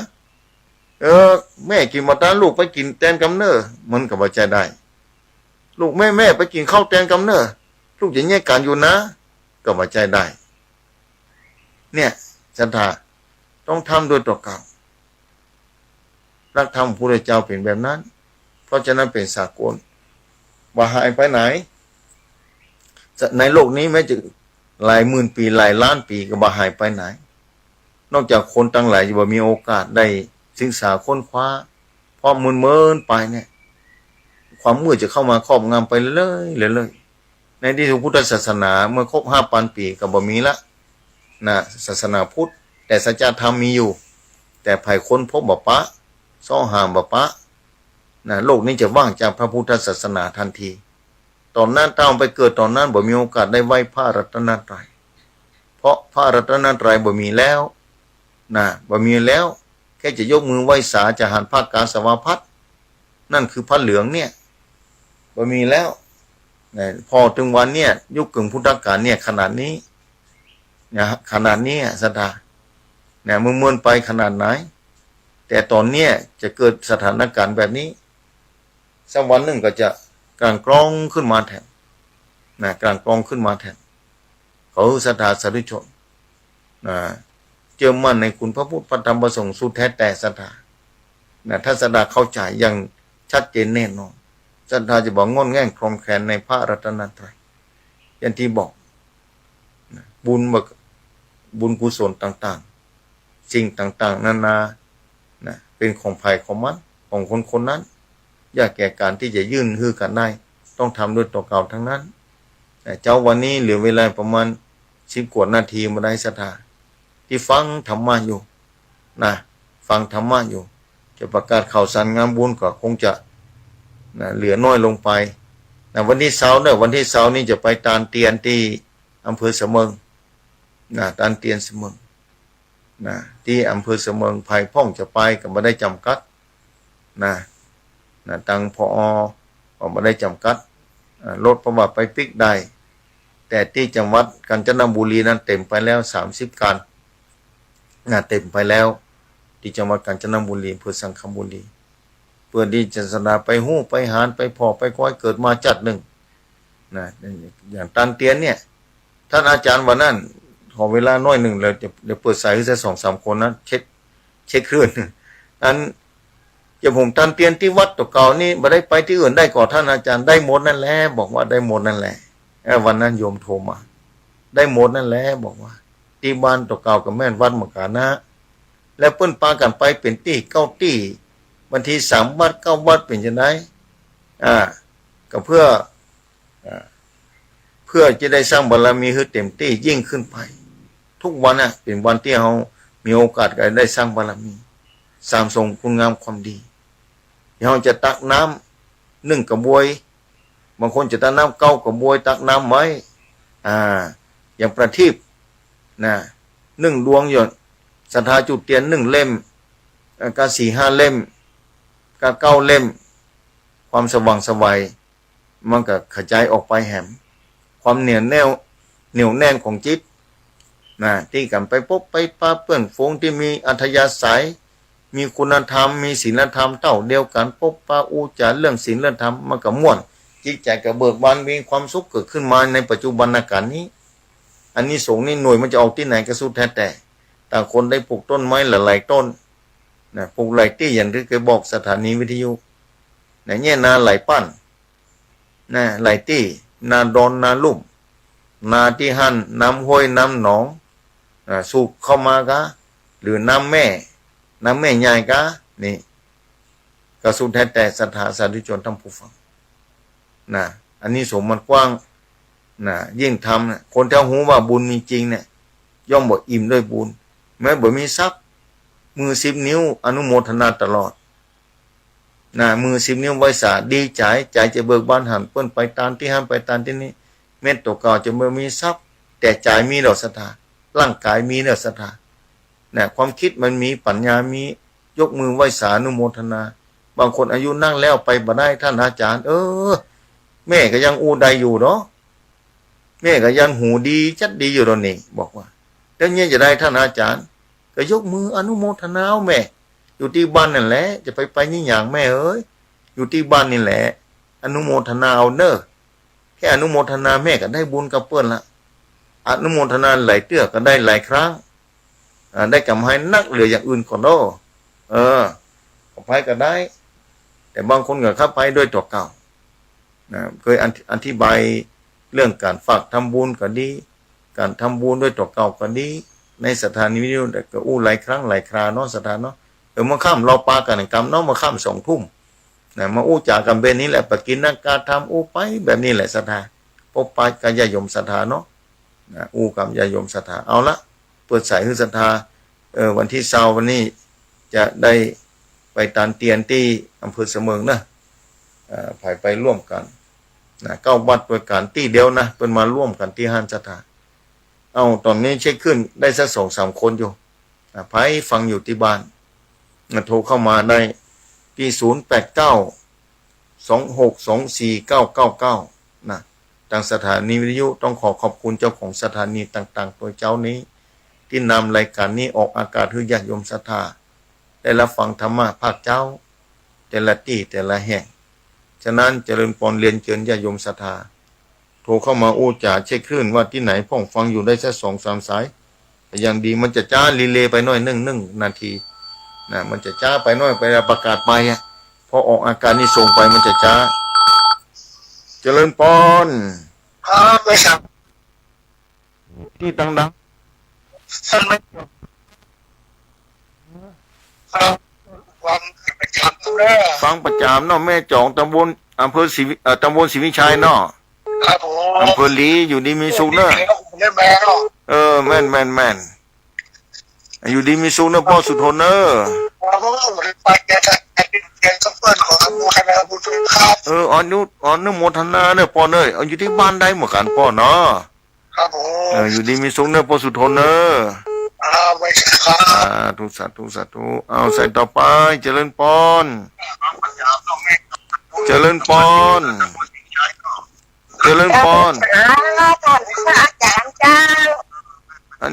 แม่กินมาตาลูกไปกินแตนกำเนิดมันก็บ่ใจได้ลูกแม่ไปกินข้าวแตนกำเนิดลูกจะแยกกันอยู่นะก็บ่ใจได้เนี่ยศรัทธาต้องทำด้วยตัวเก่าหลักธรรมพระพุทธเจ้าเป็นแบบนั้นเพราะฉะนั้นเป็นสากลว่าหายไปไหนในโลกนี้แม้จะหลายหมื่นปีหลายล้านปีก็บ่หายไปไหนนอกจากคนตั้งหลายจะบ่มีโอกาสได้ศึกษาค้นคว้าพอเมินไปเนี่ยความมืดจะเข้ามาครอบงำไปเรื่อยๆในที่พุทธศาสนาเมื่อครบ 5,000 ปีก็บ่มีละนะศาสนาพุทธแต่สัจธรรมมีอยู่แต่ไผค้นพบบ่ปะซ่อหามบ่ปะนะโลกนี้จะว่างจากพระพุทธศาสนาทันทีตอนนั้นต้องไปเกิดตอนนั้นบ่มีโอกาสได้ไหว้พระรัตนตรัยเพราะพระรัตนตรัยบ่มีแล้วนะบ่มีแล้วแค่จะยกมือไหว้สาจะหันภาคกาสวพัฒนั่นคือพระเหลืองเนี่ยบ่มีแล้วนะพอถึงวันเนี่ยยุคกึ่งพุทธกาลเนี่ยขนาดนี้นะขนาดนี้ศรัทธาเนี่ยเมื่อไปขนาดไหนแต่ตอนเนี้ยจะเกิดสถานการณ์แบบนี้สักวันหนึ่งก็จะกลางกรองขึ้นมาแทนนะกลางกรองขึ้นมาแทนเขาศรัทธาสาธุชนนะเชื่อมั่นในคุณพระพุทธพระธรรมพระสงฆ์สุดแท้แต่ศรัทธานะถ้าศรัทธาเข้าใจอย่างชัดเจนแน่นอนศรัทธาจะบอกงอนแง่งคลองแคลนในพระรัตนตรัยอย่างที่บอกนะบุญกุศลต่างๆสิ่งต่างๆนานานะเป็นของภัยของมันของคนนั้นยากแก่การที่จะยื่นฮือกันได้ต้องทำด้วยตัวเก่าทั้งนั้นแต่เจ้าวันนี้เหลือเวลาประมาณ10 กว่านาทีมาได้ศรัทธาที่ฟังธรรมะอยู่นะฟังธรรมะอยู่จะประกาศข่าวสารงานบุญก็คงจะนะเหลือน้อยลงไปนะวันที่เสาร์เนี่ยวันที่เสาร์นี้จะไปตานเตียนที่อำเภอเสมิงนะตานเตียนเสมิงนะที่อำเภอเสมิงภัยพ่องจะไปก็ไม่ได้จำกัดนะตังพอไม่ได้จำกัดรถประวัติไปปิกได้แ แต่ที่จังหวัดกาญจนบุรีนั้นเต็มไปแล้ว30การเต็มไปแล้วที่จังหวัดกาญจนบุรีอำเภอสังขบุรีเพื่อที่จะสนาไปหู้ไปหารไปพอไปก้อยเกิดมาจัดหนึ่งนะอย่างตันเตียนเนี่ยท่านอาจารย์วันนั้นขอเวลาน้อยหนึ่งเลยเดี๋ยวเปิดสายให้สัก2-3 คนนะเช็คคลื่นอันจะผมตันเตียนที่วัดตัวเก่านี่ไม่ได้ไปที่อื่นได้ก่อนท่านอาจารย์ได้หมดนั่นแหละบอกว่าได้หมดนั่นแหละวันนั้นโยมโทรมาได้หมดนั่นแหละบอกว่าที่บ้านตัวเก่ากับแม่นวัดมกานะแล้วเปิ้นปากันไปเป็นตี้9ตี้บางที3 วัด 9 วัดเป็นจังไดก็เพื่อจะได้สร้างบารมีให้เต็มที่ยิ่งขึ้นไปทุกวันเป็นวันที่เรามีโอกาสได้สร้างบารมีสามส่งคุณงามความดีเราจะตักน้ำ1 กระบวยบางคนจะตักน้ำ9 กระบวยตักน้ำไว้อย่างประทีปนะ1 ดวงหยดศรัทธาจุดเทียน1 เล่มก็4-5 เล่มก็9 เล่มความสว่างไสวมันก็ขจายออกไปแหมความเหนียวแน่นของจิตนะที่กันไปพบไปปะเปื้อนฝูงที่มีอัธยาศัยมีคุณธรรมมีศีลธรรมเท่าเดียวกันพบปะอูจาเรื่องศีลธรรมมันก็ม่วนจิตใจก็เบิกบานมีความสุขเกิดขึ้นมาในปัจจุบันการนี้อันนี้สงฆ์นี่หน่วยมันจะออกที่ไหนก็สุดแท้แต่ต่างคนได้ปลูกต้นไม้หลายๆต้นนะปลูกหลายที่อย่างที่เคยบอกสถานีวิทยุเนี่ยนาหลายปั้นนะหลายที่นาดอนนาลุ่มนาที่หั่นน้ำห้วยน้ำหนองสูบเข้ามากะหรือน้ำแม่ใหญ่กะนี่ก็สุดแท้แต่ศรัทธาสาธุชนทั้งผู้ฟังนะอันนี้สมมันกว้างนะยิ่งทำนะคนที่หูว่าบุญมีจริงเนี่ยย่อมบ่อิ่มด้วยบุญแม้บ่มีทรัพย์มือ10 นิ้วอนุโมทนาตลอดนะมือ10 นิ้วไว้สาดีใจจะเบิกบานหันเปิ้นไปตามที่ห้ามไปตามที่นี้เม็ดตัวเก่าจะบ่มีทรัพย์แต่ใจมีดอกศรัทธาร่างกายมีดอกศรัทธานะความคิดมันมีปัญญามียกมือไหว้สาอนุโมทนาบางคนอายุนั่งแล้วไปบ่ได้ท่านอาจารย์แม่ก็ยังอู้ใดอยู่เนาะแม่ก็ยังหูดีจัดดีอยู่ตอนนี้บอกว่าแล้วเนี่ยจะได้ท่านอาจารย์ก็ยกมืออนุโมทนาแม่อยู่ที่บ้านนั่นแหละจะไปนี่อย่างแม่เอ้ยอยู่ที่บ้านนี่แหละอนุโมทนาเอาเนอะแค่อนุโมทนาแม่ก็ได้บุญกับเปิ้นละอนุโมทนาหลายเตื้อก็ได้หลายครั้งได้กำให้นักเหลืออย่างอื่นก่อนเนาะขอไปก็ได้แต่บางคนก็เข้าไปด้วยตัวเก่าเคยอธิบายเรื่องการฝากทำบุญก็ดีการทำบุญด้วยตัวเก่าก็ดีในสถานีวิทยุก็อู้หลายครั้งหลายคราเนาะสถานเนาะมาข้ามเราปากันกรรมเนาะมาข้าม2 ทุ่มมาอู้จากกันเบนนี้แหละปกินนักการทำอู้ไปแบบนี้แหละสถาพบปะกับญาโยมสถาเนาะอู้กับญาโยมสถาเอาละเปิดสายคือสถาวันที่20วันนี้จะได้ไปตานเตียนที่อำเภอเสมิงนะไปร่วมกัน9 วัดด้วยกันที่เดียวนะเป็นมาร่วมกันที่ห้านสถาเอาตอนนี้เช็คขึ้นได้สัก2-3 คนอยู่ไปฟังอยู่ที่บ้านโทรเข้ามาได้ที่08926249999นะทางสถานีวิทยุต้องขอบคุณเจ้าของสถานีต่างๆตัวเจ้านี้ที่นำรายการนี้ออกอากาศให้ญาติโยมศรัทธาได้รับฟังธรรมะภาคเจ้าแต่ละที่แต่ละแห่งฉะนั้นเจริญพรเรียนเชิญญาติโยมศรัทธาโทรเข้ามาอู้จ่าเช็คคลื่นว่าที่ไหนพ่องฟังอยู่ได้แค่2-3 สายอย่างดีมันจะจ้ารีเลย์ไปหน่อย1 นาทีมันจะจ้าไปหน่อยไปประกาศไปพอออกอาการนี่ส่งไปมันจะจ้าเจริญพรครับไม่ทราบที่ดังๆท่านไม่ครับฟังประจำเนาะแม่จองตำบลอำเภอศรีวิชัยเนาะครับผมอำเภอลีอยู่ดีมีสุขเนอะแม่นอยู่ดีมีสุขเนอะพ่อสุทนเนอะไปแกก็เปิดของบุญให้แม่บุญครับอนุโมทนาเนอะพ่อเนอะอยู่ที่บ้านได้เหมือนกันพ่อเนาะครับผมอยู่ดีมีสุขเนอะพ่อสุทนเนอะไม่ใช่ครับทุสาธุเอาใส่ต่อไปเจริญพรเจริญพร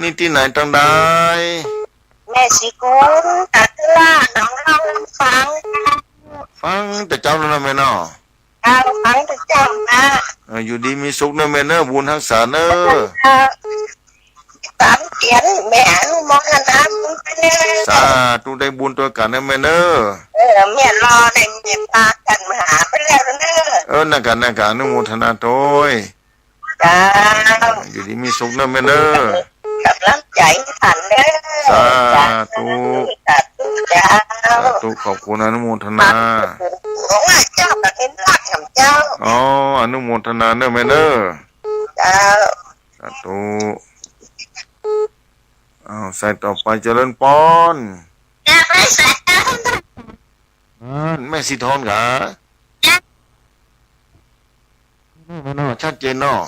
นี่ที่ไหนตั้งใด แม่สิกุลตัดล่าน้องเราฟัง ฟังแต่เจ้าแล้วนะแม่เนาะ เราฟังถึงเจ้านะ อยู่ดีมีสุขนะแม่เนอะบุญทักษาเนอะ ตามเขียนแม่อนุโมทนาบุญไปเลย สาธุได้บุญตัวกันนะแม่เนอะ แม่รอในเมียพากันมาหาไปแล้วเนอะ นักการอนุโมทนาโดย จ้า อยู่ดีมีสุขนะแม่เนอะ กับร่างใจขันเนอะ สาธุ สาธุจ้า สาธุขอบคุณอนุโมทนา หลวงเจ้ากับเห็นรักของเจ้า อ๋ออนุโมทนาเนอะแม่เนอะ เจ้า สาธุใส่ต่อไปเจริญปอน จะไม่ใส่ แม่สิทอนกะชัดเจนเนาะ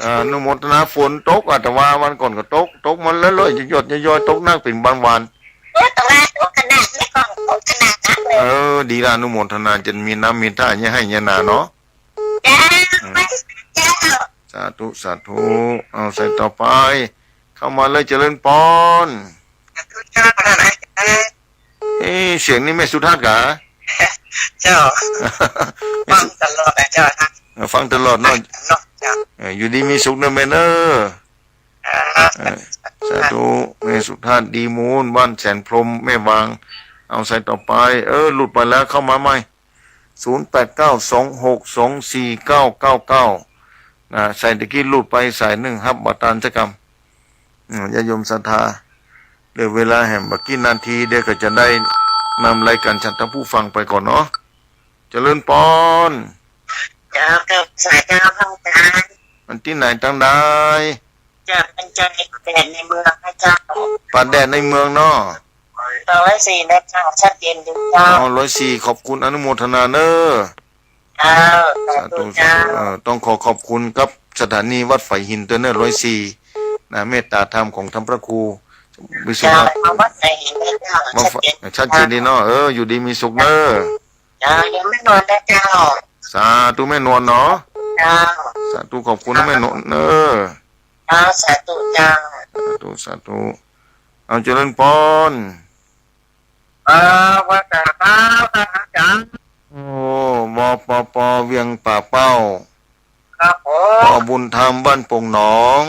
อนุโมทนาฝนตกแต่ว่าวันก่อนก็ตกมันเลื่อยๆหยดย่อยๆตกนักเป็นบางวัน ตัวแรกตัวขนาดไม่ก่อนตัวขนาดนั้นเลย ดีละอนุโมทนาจะมีน้ำมีท่าเนี่ยให้เนี่ยนาเนาะ จ้าไม่เจ้า สาธุสาธุใส่ต่อไป เข้ามาเลยเจริญปอน ทุกเจ้าอะไรเสียงนี่แม่สุทัศน์กะ เจ้าฟังตลอดนะเจ้า ฟังตลอดเนาะ เนาะเจ้า อยู่ดีมีสุขนะแม่เนอะสาธุแม่สุทัศน์ดีมูลบ้านแสนพรหมแม่วางเอาใส่ต่อไปหลุดไปแล้วเข้ามาใหม่0892624999ใส่ตะกี้หลุดไปสายหนึ่งครับบัตรานจักรรมญาโยมศรัทธาเหลือเวลาแห่งบักกี้นาทีเดี๋ยวก็จะได้นำรายการชันทผู้ฟังไปก่อนเนาะเจริญปอน เจ้าเกิดสายเจ้าเข้าใจ มันที่ไหนตั้งได้ จะเป็นใจแต่ในเมืองนะเจ้า ป่าแดดในเมืองเนาะ 104นะเจ้าชัดเจนดูเจ้า 104ขอบคุณอนุโมทนาเนอะ เจ้า สาธุสาธุต้องขอบคุณกับสถานีวัดไฝหินเตอร์เนอร์104เมตตาธรรมของท่านพระครูวิสุท เจ้า ธิ์ มาวัดไหนเจ้าชัดเจน ชัดเจนดีเนาะอยู่ดีมีสุขเนอะ เจ้ายังไม่นอนนะเจ้า สาธุแม่นวลเนาะ เจ้า สาธุขอบคุณนะแม่นวลเนอะ เจ้าสาธุเจ้า สาธุเอาเจริญปอน วัดตาเป้าตาจัง โอ้วปเวียงป่าเป้า ครับผ ป ม บุญธรรมบ้านโป่งหนอง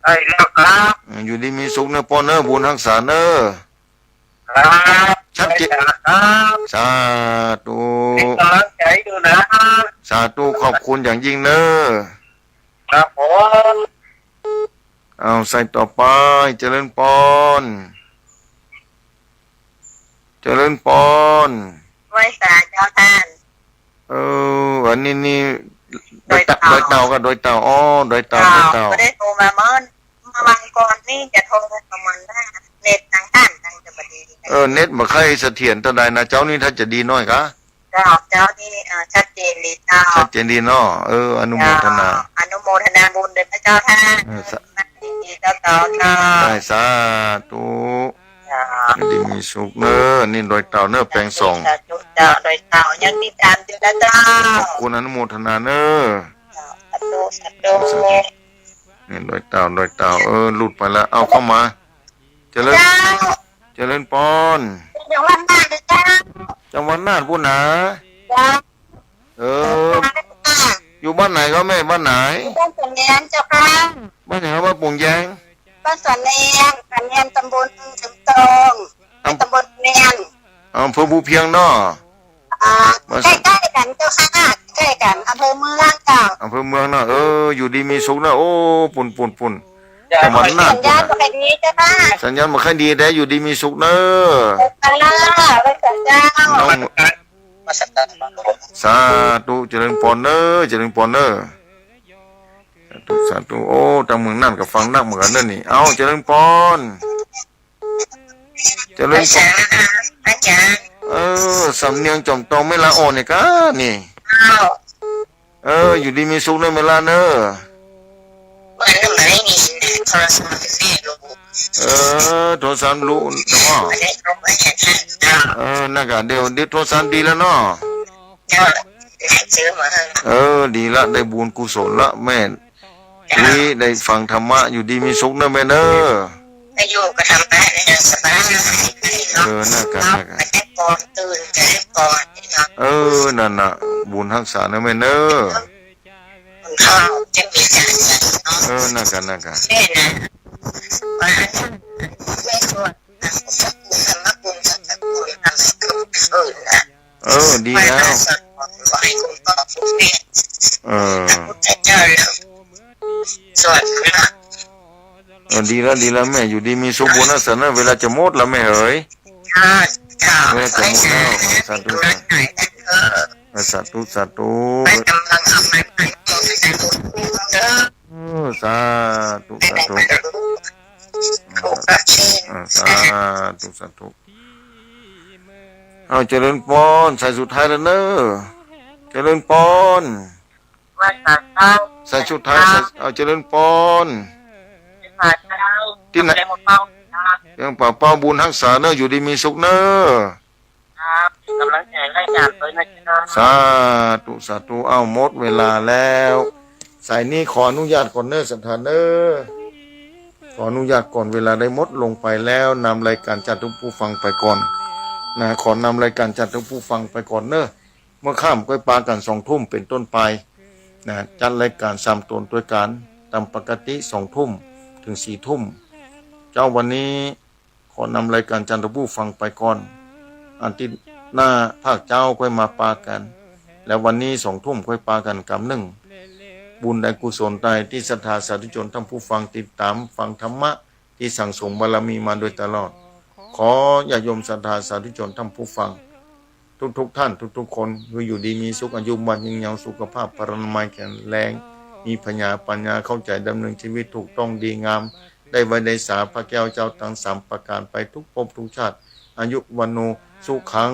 ไอ้แล้วครับ อยู่ดีมีสุขเนอะปอนเนอะบุญรักษาเนอะ ครับ ชัดเจน ครับ สาธุ เป็นกำลังใจอยู่นะ สาธุขอบคุณอย่างยิ่งเนอะ ครับผม เอาใส่ต่อไปเจริญปอน เจริญปอน ไว้สาเจ้าท่าน อันนี้นี่โดยเต่าก็โดยเต่าโดยเต่า ก็ได้โทรมาเมื่อวันก่อนนี่จะโทรประมาณได้เน็ตทางท่านทางจะบดี เน็ตบ่ค่อยเสถียรเท่าใดนะเจ้านี่ถ้าจะดีน้อยกะ เจ้านี่ชัดเจนเลยเจ้า ชัดเจนดีเนาะอนุโมทนา อนุโมทนาบุญเด้อพระเจ้าท่านดีเจ้าเจ้าเจ้า ได้สาธุดีมีสุขเนอะนี่โดยเต่าเนอะแปลงส่ง เจ้าโดยเต่ายังมีการดีนะเจ้า ขอบคุณอนุโมทนาเนอะ สัตว์ นี่โดยเต่าหลุดไปแล้วเอาเข้ามาเจริญปอน เดี๋ยววันหน้าเลยเจ้า จังหวัดน่านพูดนะ เจ้า อยู่บ้านไหนก็แม่บ้านไหน บ้านสวนแนนเจ้าค่ะ บ้านไหนครับบ้านปุ่งแยง บ้านสวนแนนตำบลถึงตรงตำบลแนน อำเภอภูเพียงเนาะ ใกล้ๆกันเจ้าค่ะใกล้กันอำเภอเมืองเจ้า อำเภอเมืองเนาะอยู่ดีมีสุขเนาะโอ้ปุ่นจังหวัดน่านสัญญาณบ่ค่อยดีเจ้าค่ะ สัญญาณบ่ค่อยดีแต่อยู่ดีมีสุขเนอะ ไปสัญญาณ น้อง มาสัตตา สาธุเจริญปอนเนอะเจริญปอนเนอะสาธุโอ้ทางเมืองนั่นกับฟังนักเหมือนกันนั่นนี่เอาเจริญปอนเจริญปอน อาจารย์ สำเนียงจอมตองไม่ละอ่อนนี่กะนี่อยู่ดีมีสุขเนอะไม่ละเนอะ มันไม่มีโทรศัพท์แม่ลูก โทรศัพท์รู้เนาะ ไม่ได้รู้ว่าจะท่านเจ้า นั่นก็เดี๋ยวโทรศัพท์ดีแล้วเนาะ เจ้าซื้อมา ดีละได้บุญกุศลละแม่ วิได้ฟังธรรมะอยู่ดีมีสุขนะแม่เนอะ อายุก็ทำได้เลยสบายน่ากัน ไปแต่ก่อนตื่นแต่ก่อนนี่เนาะ นั่นน่ะบุญรักษานะแม่เนอะ ข้าวจะมีจานเนาะ น่ากันแม่นะว่าไม่ชวนสักบุญธรรมบุญสักบุญอะไรก็นะดีแล้ว ไหว้คุณพ่อคุณแม่พระพุทธเจ้าแล้วสวดพระดีแล้วแม่อยู่ดีมีสุขบุญรักษานะเวลาจะหมดแล้วแม่เอ๋ยเวลาจะหมดแล้วสาธุสาธุสาธุกำลังเอามาไปสาธุสาธุสาธุเอาเจริญพรใส่สุดท้ายแล้วเนอะเจริญพรใส่สุดท้ายเอาเจริญพรที่ไหนยังเป่าบุญรักษาเนอะอยู่ดีมีสุขเนอะกำลังใจไล่จากเลยนะครับสาธุเอาหมดเวลาแล้วสายนี้ขออนุญาตก่อนเนอะสันทานเนอะขออนุญาตก่อนเวลาได้หมดลงไปแล้วนำรายการจัดทุกผู้ฟังไปก่อนนะขอนำรายการจัดทุกผู้ฟังไปก่อนเนอะเมื่อข้ามก้อยปลากัน2 ทุ่มเป็นต้นไปนะจัดรายการ3 ตนด้วยกันตามปกติ2 ทุ่มถึง4 ทุ่มเจ้าวันนี้ขอนำรายการจัดทุกผู้ฟังไปก่อนอันที่หน้าภาคเจ้าค่อยมาปากันแล้ววันนี้2 ทุ่มค่อยปากันกำหนึ่งบุญใดกุศลใดที่ศรัทธาสาธุชนท่านผู้ฟังติดตามฟังธรรมะที่สั่งสมบารมีมาโดยตลอดขอญาโยมศรัทธาสาธุชนท่านผู้ฟังทุกท่านทุกคนอยู่ดีมีสุขอายุมันยืนยาวสุขภาพพรรณนามัยแข็งแรงมีปัญญาเข้าใจดำเนินชีวิตถูกต้องดีงามได้ไว้ในสาพระแก้วเจ้าทั้ง3 ประการไปทุกภพทุกชาติอายุวันโนสุขัง